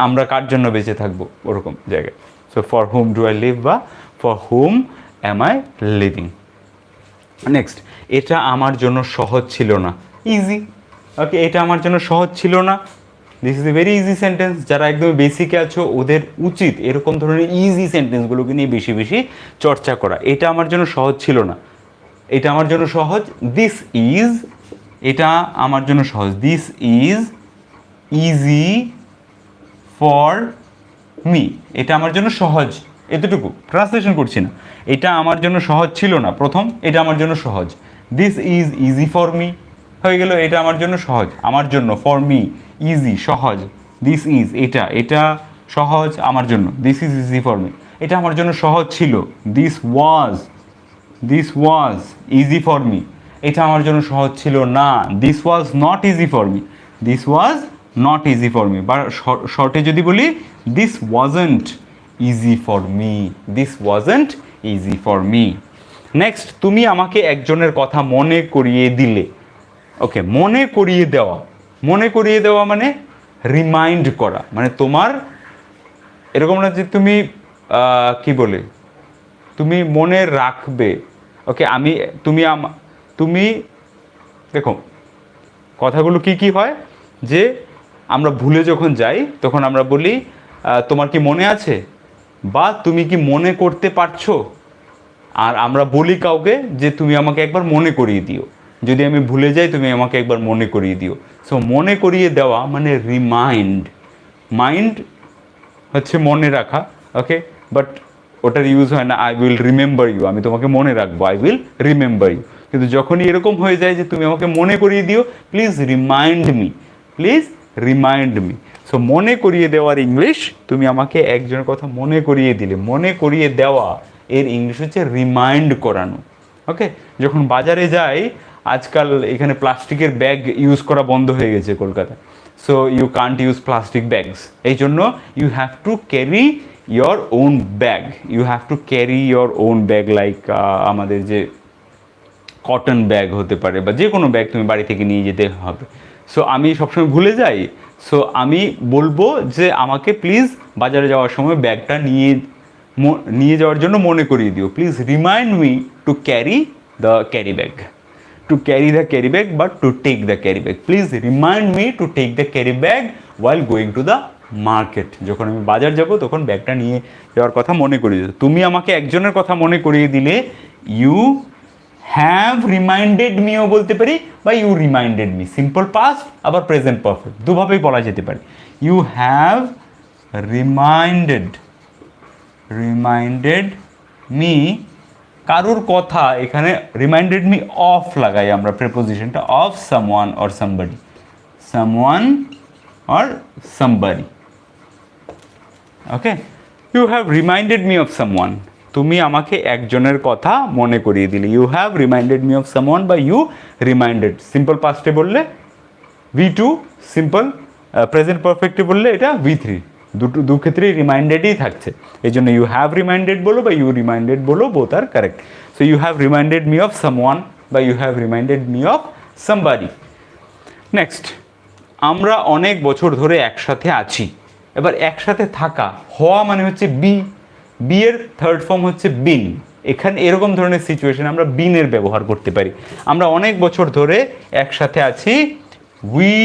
[SPEAKER 1] আমরা কার জন্য বেঁচে থাকবো ওরকম জায়গায়। So for whom do I live বা for whom am I living. Next, এটা আমার জন্য সহজ ছিল না, ইজি, ওকে, এটা আমার জন্য সহজ ছিল না, this is a very easy sentence. যারা একদম বেসিকে আছো ওদের উচিত এরকম ধরনের ইজি সেন্টেন্সগুলোকে নিয়ে বেশি বেশি চর্চা করা। এটা আমার জন্য সহজ ছিল না, এটা আমার জন্য সহজ, দিস ইজ, এটা আমার জন্য সহজ, this is easy for me, এটা আমার জন্য সহজ, এতটুকু ট্রান্সলেশন করছি না। এটা আমার জন্য সহজ ছিল না, প্রথম এটা আমার জন্য সহজ, this is easy for me হয়ে গেল, এটা আমার জন্য সহজ, আমার জন্য, ফর মি ইজি সহজ, দিস ইজ এটা, এটা সহজ আমার জন্য, this is easy for me, এটা আমার জন্য সহজ ছিল, this was easy for me, এটা আমার জন্য সহজ ছিল না, this was not easy for me, this was not easy for me, বা শর্টে যদি বলি this wasn't easy for me, this wasn't easy for me. Next, তুমি আমাকে একজনের কথা মনে করিয়ে দিলে, ওকে, মনে করিয়ে দেওয়া মানে রিমাইন্ড করা, মানে তোমার এরকম না যে তুমি কি বলে তুমি মনে রাখবে, ওকে, তুমি দেখো কথাগুলো কি কি হয়, যে আমরা ভুলে যখন যাই তখন আমরা বলি তোমার কি মনে আছে, বা তুমি কি মনে করতে পারছো, আর আমরা বলি কাউকে যে তুমি আমাকে একবার মনে করিয়ে দিও, যদি আমি ভুলে যাই তুমি আমাকে একবার মনে করিয়ে দিও। সো মনে করিয়ে দেওয়া মানে মাইন্ড হচ্ছে মনে রাখা, ওকে, বাট ওটার ইউজ হয় না আই উইল রিমেম্বার ইউ, আমি তোমাকে মনে রাখবো, আই উইল রিমেম্বার ইউ। কিন্তু যখনই এরকম হয়ে যায় যে তুমি আমাকে মনে করিয়ে দিও, প্লিজ রিমাইন্ড মি। সো মনে করিয়ে দেওয়ার ইংলিশ, তুমি আমাকে একজনের কথা মনে করিয়ে দিলে, মনে করিয়ে দেওয়া এর ইংলিশ হচ্ছে রিমাইন্ড করানো, ওকে। যখন বাজারে যাই, আজকাল এখানে প্লাস্টিকের ব্যাগ ইউজ করা বন্ধ হয়ে গেছে কলকাতায়, so you can't use plastic bags, এই জন্য you have to carry your own bag, like আমাদের যে কটন ব্যাগ হতে পারে বা যে কোনো ব্যাগ তুমি বাড়ি থেকে নিয়ে যেতে হবে। সো আমি সবসময় ভুলে যাই, সো আমি বলবো যে আমাকে প্লিজ বাজারে যাওয়ার সময় ব্যাগটা নিয়ে যাওয়ার জন্য মনে করিয়ে দিও, please remind me to carry the carry bag, বা to take the carry bag, please remind me to take the carry bag while going to the market, যখন আমি বাজার যাব তখন ব্যাগটা নিয়ে যাওয়ার কথা মনে করিয়ে দিও। তুমি আমাকে একজনের কথা মনে করিয়ে দিলে, ইউ হ্যাভ রিমাইন্ডেড মিও বলতে পারি, বা you reminded me, simple past আবার প্রেজেন্ট পারফেক্ট দুভাবেই বলা যেতে পারে। ইউ হ্যাভ রিমাইন্ডেড মি, কারুর কথা, এখানে রিমাইন্ডেড মি অফ লাগাই আমরা প্রেপোজিশনটা, of someone or somebody, okay. You have reminded me of someone, তুমি আমাকে একজনের কথা মনে করিয়ে দিলে, you have reminded me of someone বা ইউ রিমাইন্ডেড, সিম্পল পাস্টে বললে V2, সিম্পল প্রেজেন্ট পারফেক্টে বললে এটা V3, দু ক্ষেত্রেই রিমাইন্ডেডই থাকছে, এই জন্য ইউ হ্যাভ রিমাইন্ডেড বলো বা ইউ রিমাইন্ডেড বলো, both are correct. So you have reminded me of someone বা you have reminded me of somebody. Next, আমরা অনেক বছর ধরে একসাথে আছি। এবার একসাথে থাকা, হওয়া মানে হচ্ছে বি এর থার্ড ফর্ম হচ্ছে বিন, এখানে এরকম ধরনের সিচুয়েশন আমরা বিনের ব্যবহার করতে পারি। আমরা অনেক বছর ধরে একসাথে আছি, উই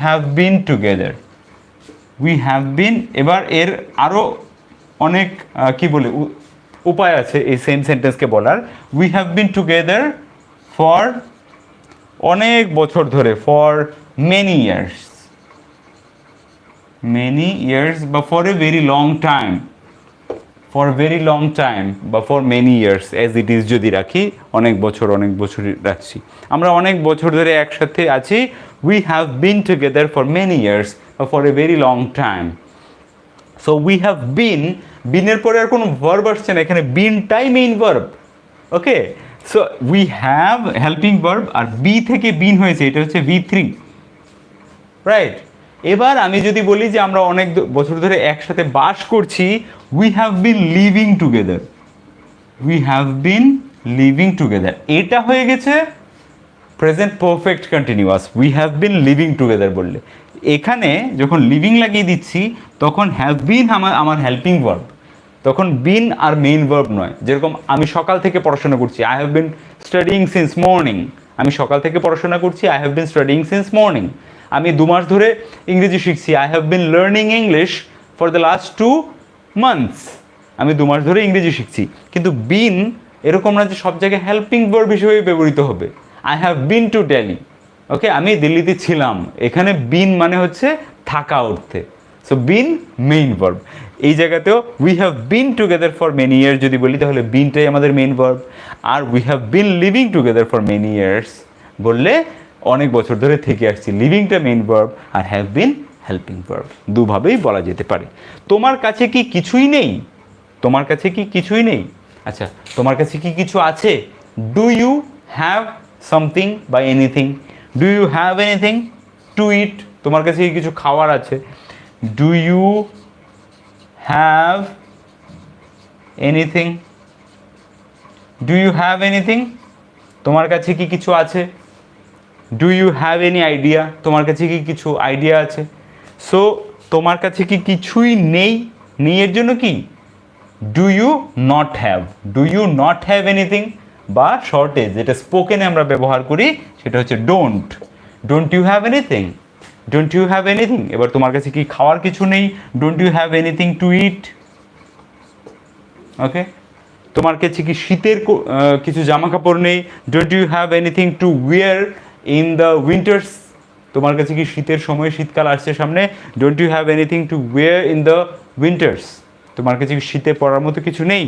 [SPEAKER 1] হ্যাভ বিন টুগেদার, এবার এর আরও অনেক কি বলে উপায় আছে এই সেম সেন্টেন্সকে বলার। We have been together for অনেক বছর ধরে, ফর মেনি ইয়ার্স বা for a very long time, for very long time বা for many years as it is যদি রাখি, অনেক বছর রাখছি, আমরা অনেক বছর ধরে একসাথে আছি। We have been together for many years বা for a very long time. So we have been, বিনের পরে আর কোনো ভার্ব আসছে না, এখানে বিনটাই main verb. Okay, so we have helping verb, আর বি থেকে বিন হয়েছে, এটা হচ্ছে V3, রাইট। এবার আমি যদি বলি যে আমরা অনেক বছর ধরে একসাথে বাস করছি, we have been living together, we have been living together, এটা হয়ে গেছে present perfect continuous. We have been living together বললে, এখানে যখন লিভিং লাগিয়ে দিচ্ছি তখন হ্যাভ বিন আমার হেল্পিং ভার্ব, তখন বিন আর মেইন ভার্ব নয়। যেরকম আমি সকাল থেকে পড়াশোনা করছি, I have been studying since morning, আমি সকাল থেকে পড়াশোনা করছি, I have been studying since morning. আমি 2 মাস ধরে ইংরেজি শিখছি, I have been learning English for the last 2 months, আমি 2 মাস ধরে ইংরেজি শিখছি। কিন্তু বিন এরকম না যে সব জায়গায় হেল্পিং ভার্ব হিসেবে ব্যবহৃত হবে। I have been to Delhi, okay, আমি দিল্লিতে ছিলাম, এখানে বিন মানে হচ্ছে থাকা অর্থে। So been main verb. এই জায়গাতেও we have been together for many years যদি বলি, তাহলে বিনটাই আমাদের মেইন ভার্ব। আর we have been living together for many years বললে অনেক বছর ধরে থেকে আসছি, লিভিংটা মেইন ভার্ব আর হ্যাভ বিন হেল্পিং ভার্ব, দুভাবেই বলা যেতে পারে। তোমার কাছে কি কিছুই নেই? তোমার কাছে কি কিছুই নেই? আচ্ছা, তোমার কাছে কি কিছু আছে? ডু ইউ হ্যাভ সামথিং বা anything? Do you have anything to eat? তোমার কাছে কি কিছু খাওয়ার আছে? Do you have anything? Do you have anything? তোমার কাছে কি কিছু আছে? Do you have any idea? তোমার কাছে কি কিছু আইডিয়া আছে? সো তোমার কাছে কি কিছুই নেই, নেই এর জন্য কি do you not have, do you not have anything, বা শর্টে যেটা স্পোকেনে আমরা ব্যবহার করি সেটা হচ্ছে don't, don't you have anything, don't you have anything. এবার তোমার কাছে কি খাওয়ার কিছু নেই? Don't you have anything to eat? Okay, তোমার কাছে কি শীতের কিছু জামা কাপড় নেই? Don't you have anything to wear in the winters? তোমার কাছে কি শীতের সময়, শীতকাল আসছে সামনে, don't you have anything to wear in the winters? তোমার কাছে কি শীতে পড়ার মতো কিছু নেই?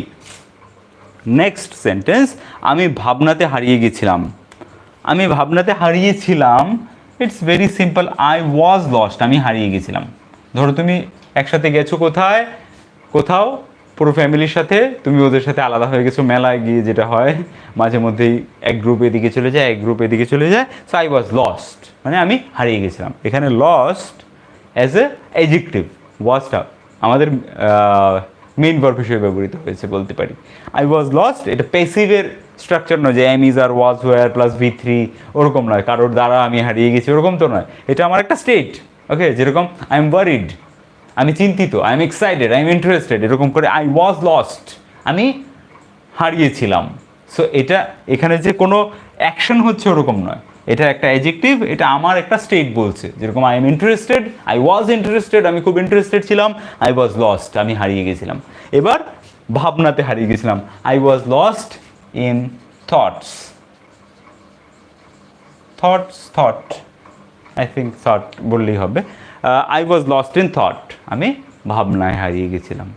[SPEAKER 1] নেক্সট সেন্টেন্স, আমি ভাবনাতে হারিয়ে গেছিলাম। আমি ভাবনাতে হারিয়েছিলাম, it's very simple, I was lost, আমি হারিয়ে গেছিলাম। ধরো তুমি একসাথে গেছো কোথায়, কোথাও পুরো ফ্যামিলির সাথে, তুমি ওদের সাথে আলাদা হয়ে গেছো, মেলায় গিয়ে যেটা হয় মাঝে মধ্যেই এক গ্রুপ এদিকে চলে যায়, এক গ্রুপ এদিকে চলে যায়। সো আই ওয়াজ লস্ট মানে আমি হারিয়ে গেছিলাম। এখানে লস্ট অ্যাজ এ অ্যাডজেক্টিভ, ওয়াজটা আমাদের মেইন ভার্ব হিসেবে ব্যবহৃত হয়েছে বলতে পারি। আই ওয়াজ লস্ট, এটা প্যাসিভের স্ট্রাকচার নয় যে am is are was were plus V3, ওরকম নয়, কারোর দ্বারা আমি হারিয়ে গেছি ওরকম তো নয়, এটা আমার একটা স্টেট। ওকে, যেরকম আই এম ওয়ারিড, আমি চিন্তিত, I am excited, I am interested, এরকম করে আই ওয়াজ লস্ট, আমি হারিয়েছিলাম। সো এটা এখানে যে কোনো অ্যাকশন হচ্ছে ওরকম নয়, এটা একটা অ্যাডজেক্টিভ, এটা আমার একটা স্টেট বলছে। যেরকম I am interested, I was interested, আমি খুব ইন্টারেস্টেড ছিলাম, আই ওয়াজ লস্ট, আমি হারিয়ে গেছিলাম। এবার ভাবনাতে হারিয়ে গেছিলাম, I was lost in thoughts, thoughts, thought, I think thought বললেই হবে। I was lost in thought, আমি ভাবনায় হারিয়ে গেছিলাম,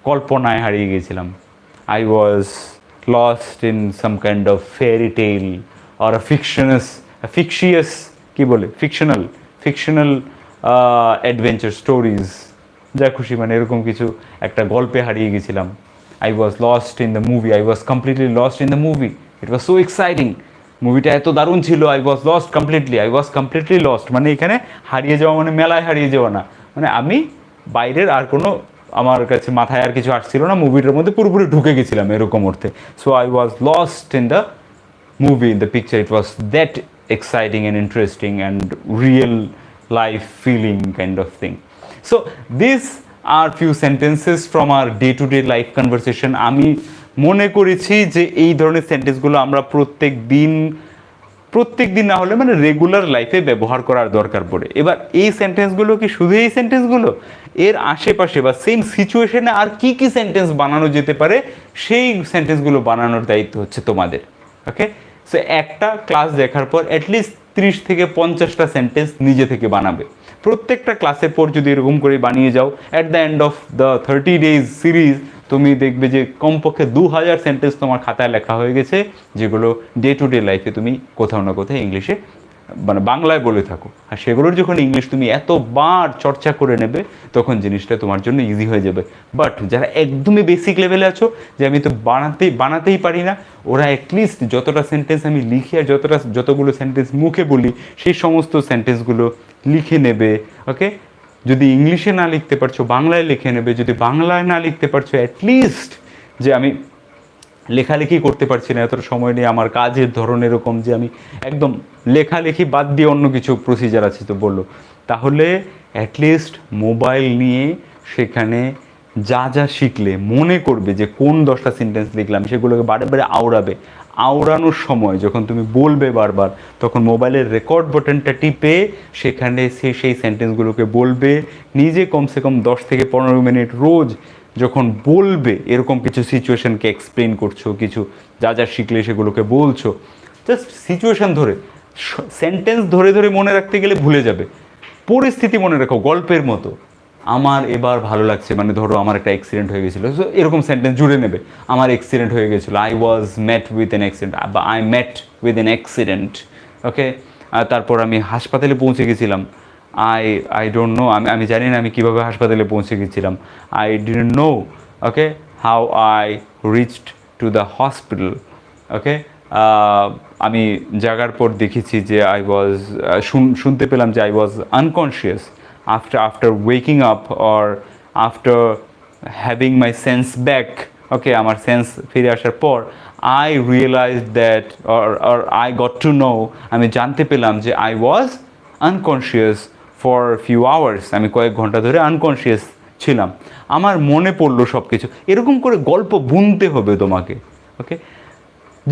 [SPEAKER 1] কল্পনায় হারিয়ে গেছিলাম। I was lost in some kind of fairy tale or fictitious, কি বলে, ফিকশনাল অ্যাডভেঞ্চার স্টোরিজ, যা খুশি, মানে এরকম কিছু একটা গল্পে হারিয়ে গেছিলাম। I was lost in the movie, I was completely lost in the movie, it was so exciting, মুভিটা এত দারুণ ছিল, I was lost completely, I was completely lost, মানে এখানে হারিয়ে যাওয়া মানে মেলায় হারিয়ে যাওয়া না, মানে আমি বাইরের আর কোনো, আমার কাছে মাথায় আর কিছু আসছিল না, মুভিটার মধ্যে পুরোপুরি ঢুকে গেছিলাম এরকম অর্থে। So I was lost in the movie, in the picture, it was that exciting and interesting and real life feeling kind of thing. So these are few sentences from our day to day life conversation. আমি মনে করেছি যে এই ধরনের সেন্টেন্সগুলো আমরা প্রত্যেক দিন না হলে মানে রেগুলার লাইফে ব্যবহার করার দরকার পড়ে। এবার এই সেন্টেন্সগুলো কি শুধু এই সেন্টেন্সগুলো, এর আশেপাশে বা সেম সিচুয়েশনে আর কি কি সেন্টেন্স বানানো যেতে পারে, সেই সেন্টেন্সগুলো বানানোর দায়িত্ব হচ্ছে তোমাদের। ওকে, সো একটা ক্লাস দেখার পর অ্যাটলিস্ট 30 থেকে 50টা সেন্টেন্স নিজে থেকে বানাবে। প্রত্যেকটা ক্লাসের পর যদি এরকম করে বানিয়ে যাও, at the end of the 30 days series তুমি দেখবে যে কমপক্ষে 2000 সেন্টেন্স তোমার খাতায় লেখা হয়ে গেছে, যেগুলো ডে টু ডে লাইফে তুমি কোথাও না কোথাও ইংলিশে মানে বাংলায় বলে থাকো। আর সেগুলোর যখন ইংলিশ তুমি এতবার চর্চা করে নেবে, তখন জিনিসটা তোমার জন্য ইজি হয়ে যাবে। বাট যারা একদমই বেসিক লেভেলে আছো, যে আমি তো বানাতেই পারি না, ওরা অ্যাটলিস্ট যতটা সেন্টেন্স আমি লিখি আর যতগুলো সেন্টেন্স মুখে বলি, সেই সমস্ত সেন্টেন্সগুলো লিখে নেবে। ওকে, যদি ইংলিশে না লিখতে পারছো বাংলায় লিখে নেবে, যদি বাংলায় না লিখতে পারছো অ্যাটলিস্ট, যে আমি লেখালেখি করতে পারছি না এতটা সময় নিয়ে, আমার কাজের ধরন এরকম যে আমি একদম লেখালেখি বাদ দিয়ে অন্য কিছু প্রসিজার আছে তো বললো, তাহলে অ্যাটলিস্ট মোবাইল নিয়ে সেখানে যা যা শিখলে মনে করবে যে কোন 10টা সেন্টেন্স লিখলাম, সেগুলোকে বারে বারে আওড়াবে। আওড়ানোর সময় যখন তুমি বলবে বারবার, তখন মোবাইলের রেকর্ড বাটনটা টিপে সেখানে সেই সেন্টেন্সগুলোকে বলবে নিজে, কমসে কম 10 থেকে 15 মিনিট রোজ যখন বলবে, এরকম কিছু সিচুয়েশনকে এক্সপ্লেন করছো, কিছু যা যা শিখলে সেগুলোকে বলছো, জাস্ট সিচুয়েশন ধরে, সেন্টেন্স ধরে ধরে মনে রাখতে গেলে ভুলে যাবে। পরিস্থিতি মনে রাখো গল্পের মতো। আমার এবার ভালো লাগছে, মানে ধরো আমার একটা অ্যাক্সিডেন্ট হয়ে গেছিলো, সো এরকম সেন্টেন্স জুড়ে নেবে। আমার অ্যাক্সিডেন্ট হয়ে গেছিলো, I was met with an accident, বা I met with an accident. Okay, তারপর আমি হাসপাতালে পৌঁছে গেছিলাম, আই ডোন্ট নো, আমি জানি না আমি কীভাবে হাসপাতালে পৌঁছে গেছিলাম, I didn't know okay how I reached to the hospital. Okay, আমি জাগার পর দেখেছি যে আই ওয়াজ, শুনতে পেলাম যে I was unconscious after waking up or after having my sense back. Okay, আমার সেন্স ফিরে আসার পর I realize that, or I got to know, আমি জানতে পেলাম যে I was unconscious for few hours, আমি কয়েক ঘন্টা ধরে আনকনশিয়াস ছিলাম। আমার মনে পড়লো সব কিছু। এরকম করে গল্প বুনতে হবে তোমাকে। ওকে,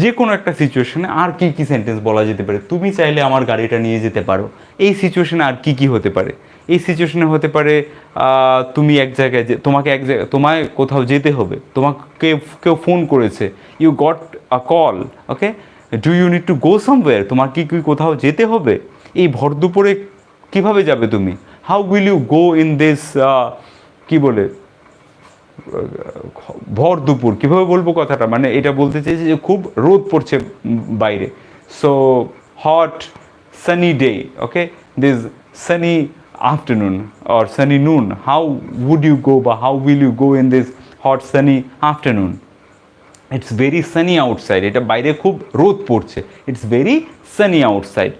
[SPEAKER 1] যে কোনো একটা সিচুয়েশনে আর কি কি সেন্টেন্স বলা যেতে পারে। তুমি চাইলে আমার গাড়িটা নিয়ে যেতে পারো, এই সিচুয়েশনে আর কি কি হতে পারে? এই সিচুয়েশনে হতে পারে তুমি এক জায়গায়, তোমায় কোথাও যেতে হবে, তোমাকে কেউ ফোন করেছে, you got a call. Okay, do you need to go somewhere, তোমার কি কোথাও যেতে হবে? এই ভর দুপুরে কীভাবে যাবে তুমি? How will you go in this, কী বলে, ভর দুপুর কীভাবে বলবো কথাটা, মানে এটা বলতে চাইছি যে খুব রোদ পড়ছে বাইরে, so hot sunny day. Okay, this sunny afternoon or sunny noon, how would you go, বা how will you go in this hot sunny afternoon? It's very sunny outside, এটা বাইরে খুব রোদ পড়ছে, ইটস ভেরি সানি আউটসাইড।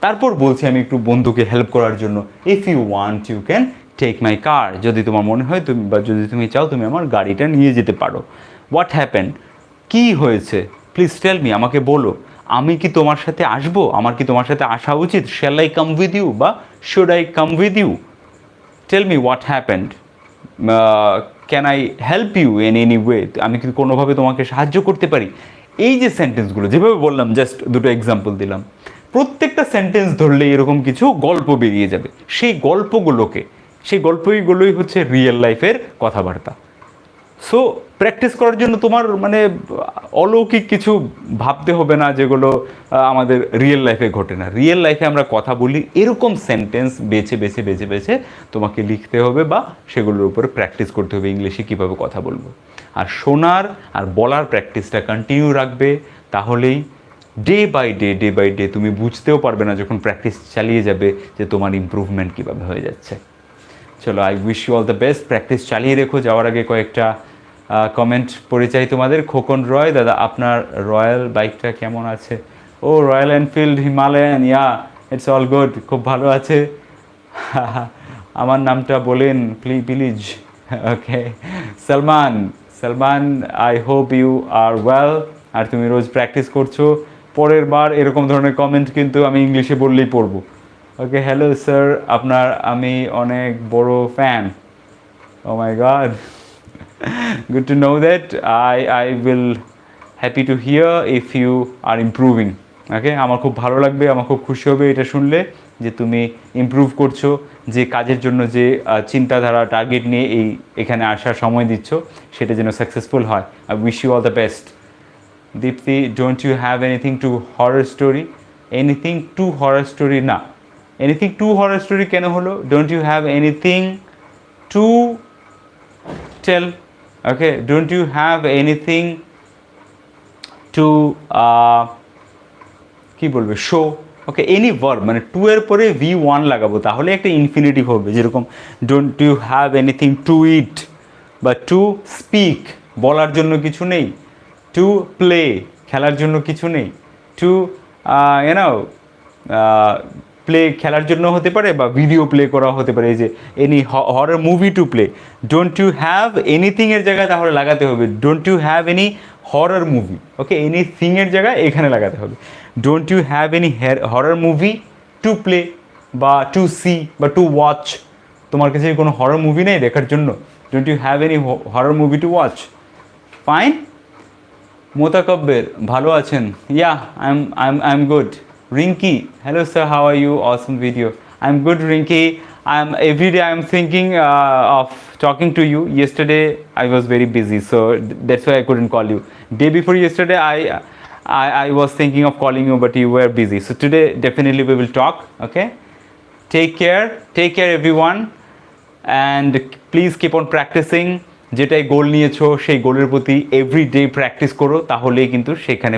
[SPEAKER 1] তারপর বলছি আমি একটু বন্ধুকে হেল্প করার জন্য, if you want you can take my car, যদি তোমার মনে হয় তুমি, বা যদি তুমি চাও তুমি আমার গাড়িটা নিয়ে যেতে পারো। হোয়াট হ্যাপেন্ড, কী হয়েছে, প্লিজ টেল মি, আমাকে বলো। আমি কি তোমার সাথে আসবো? আমার কি তোমার সাথে আসা উচিত? Shall I come with you, বা should I come with you? Tell me what happened, can I help you in any way, আমি কি কোনোভাবে তোমাকে সাহায্য করতে পারি? এই যে সেন্টেন্সগুলো যেভাবে বললাম, জাস্ট দুটো এক্সাম্পল দিলাম, প্রত্যেকটা সেন্টেন্স ধরলে এরকম কিছু গল্প বেরিয়ে যাবে। সেই গল্পগুলোই হচ্ছে রিয়েল লাইফের কথাবার্তা। সো প্র্যাকটিস করার জন্য তোমার মানে অলৌকিক কিছু ভাবতে হবে না, যেগুলো আমাদের রিয়েল লাইফে ঘটে না। রিয়েল লাইফে আমরা কথা বলি, এরকম সেন্টেন্স বেছে বেছে বেছে বেছে তোমাকে লিখতে হবে, বা সেগুলোর উপরে প্র্যাকটিস করতে হবে, ইংলিশে কীভাবে কথা বলবো। আর শোনার আর বলার প্র্যাকটিসটা কন্টিনিউ রাখবে, তাহলেই ডে বাই ডে তুমি বুঝতেও পারবে না যখন প্র্যাকটিস চালিয়ে যাবে যে তোমার ইমপ্রুভমেন্ট কীভাবে হয়ে যাচ্ছে। চলো, I wish you all the best, practice চালিয়ে রেখো। যাওয়ার আগে কয়েকটা কমেন্ট পড়ে চাই তোমাদের। খোকন রয়, দাদা আপনার রয়্যাল বাইকটা কেমন আছে? ও, Royal Enfield Himalayan, yeah it's all good, খুব ভালো আছে। আমার নামটা বলেন please. Okay, Salman, I hope you are well. আর তুমি রোজ প্র্যাকটিস করছো, পরের বার এরকম ধরনের কমেন্ট কিন্তু আমি ইংলিশে বললেই পড়বো। ওকে, হ্যালো স্যার, আপনার আমি অনেক বড় fan. Oh my god, good to know that. I will happy to hear if you are improving. Okay, আমার খুব ভালো লাগবে, আমার খুব খুশি হবে এটা শুনলে যে তুমি ইমপ্রুভ করছো, যে কাজের জন্য যে চিন্তাধারা টার্গেট নিয়ে এখানে আসার সময় দিচ্ছ, সেটা যেন সাকসেসফুল হয়। I wish you all the best. Dipti, don't you have anything to horror story? Anything to horror story না, এনিথিং টু হরর স্টোরি কেন হলো? Don't you have anything to tell? Okay, don't you have anything to কি বলবে, show. Okay, any verb মানে to এর পরে V1 লাগাবো, তাহলে একটা ইনফিনিটিভ হবে। যেরকম don't you have anything to eat, বা টু স্পিক, বলার জন্য কিছু নেই, টু প্লে, খেলার জন্য কিছু নেই, টু ইউনো প্লে, খেলার জন্য হতে পারে, বা ভিডিও প্লে করা হতে পারে। এই যে any horror movie to play, don't you have anything এর জায়গায় তাহলে লাগাতে হবে don't you have any horror movie. Okay, anything এর জায়গায় এখানে লাগাতে হবে don't you have any horror movie to play, বা টু সি, বা টু ওয়াচ। তোমার কাছে কোনো হরর মুভি নেই দেখার জন্য, don't you have any horror movie to watch. Fine. Motakabber, ভালো আছেন? Yeah, I am good. Rinki, hello sir, how are you? Awesome video. I'm good, Rinky. Every day I'm thinking of talking to you. Yesterday I was very busy, so that's why I couldn't call you. Day before yesterday I was thinking of calling you, but you were busy. So today definitely we will talk. Okay. Take care everyone, and please keep on practicing. যেটাই গোল নিয়েছো সেই গোলের প্রতি everyday practice করো, তাহলেই কিন্তু সেখানে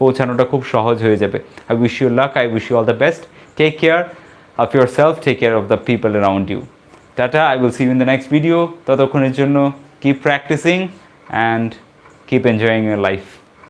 [SPEAKER 1] পৌঁছানোটা খুব সহজ হয়ে যাবে। I wish you luck, I wish you all the best. Take care of yourself, take care of the people around you. Tata, I will see you in the next video. ততক্ষণের জন্য keep practising and keep enjoying your life.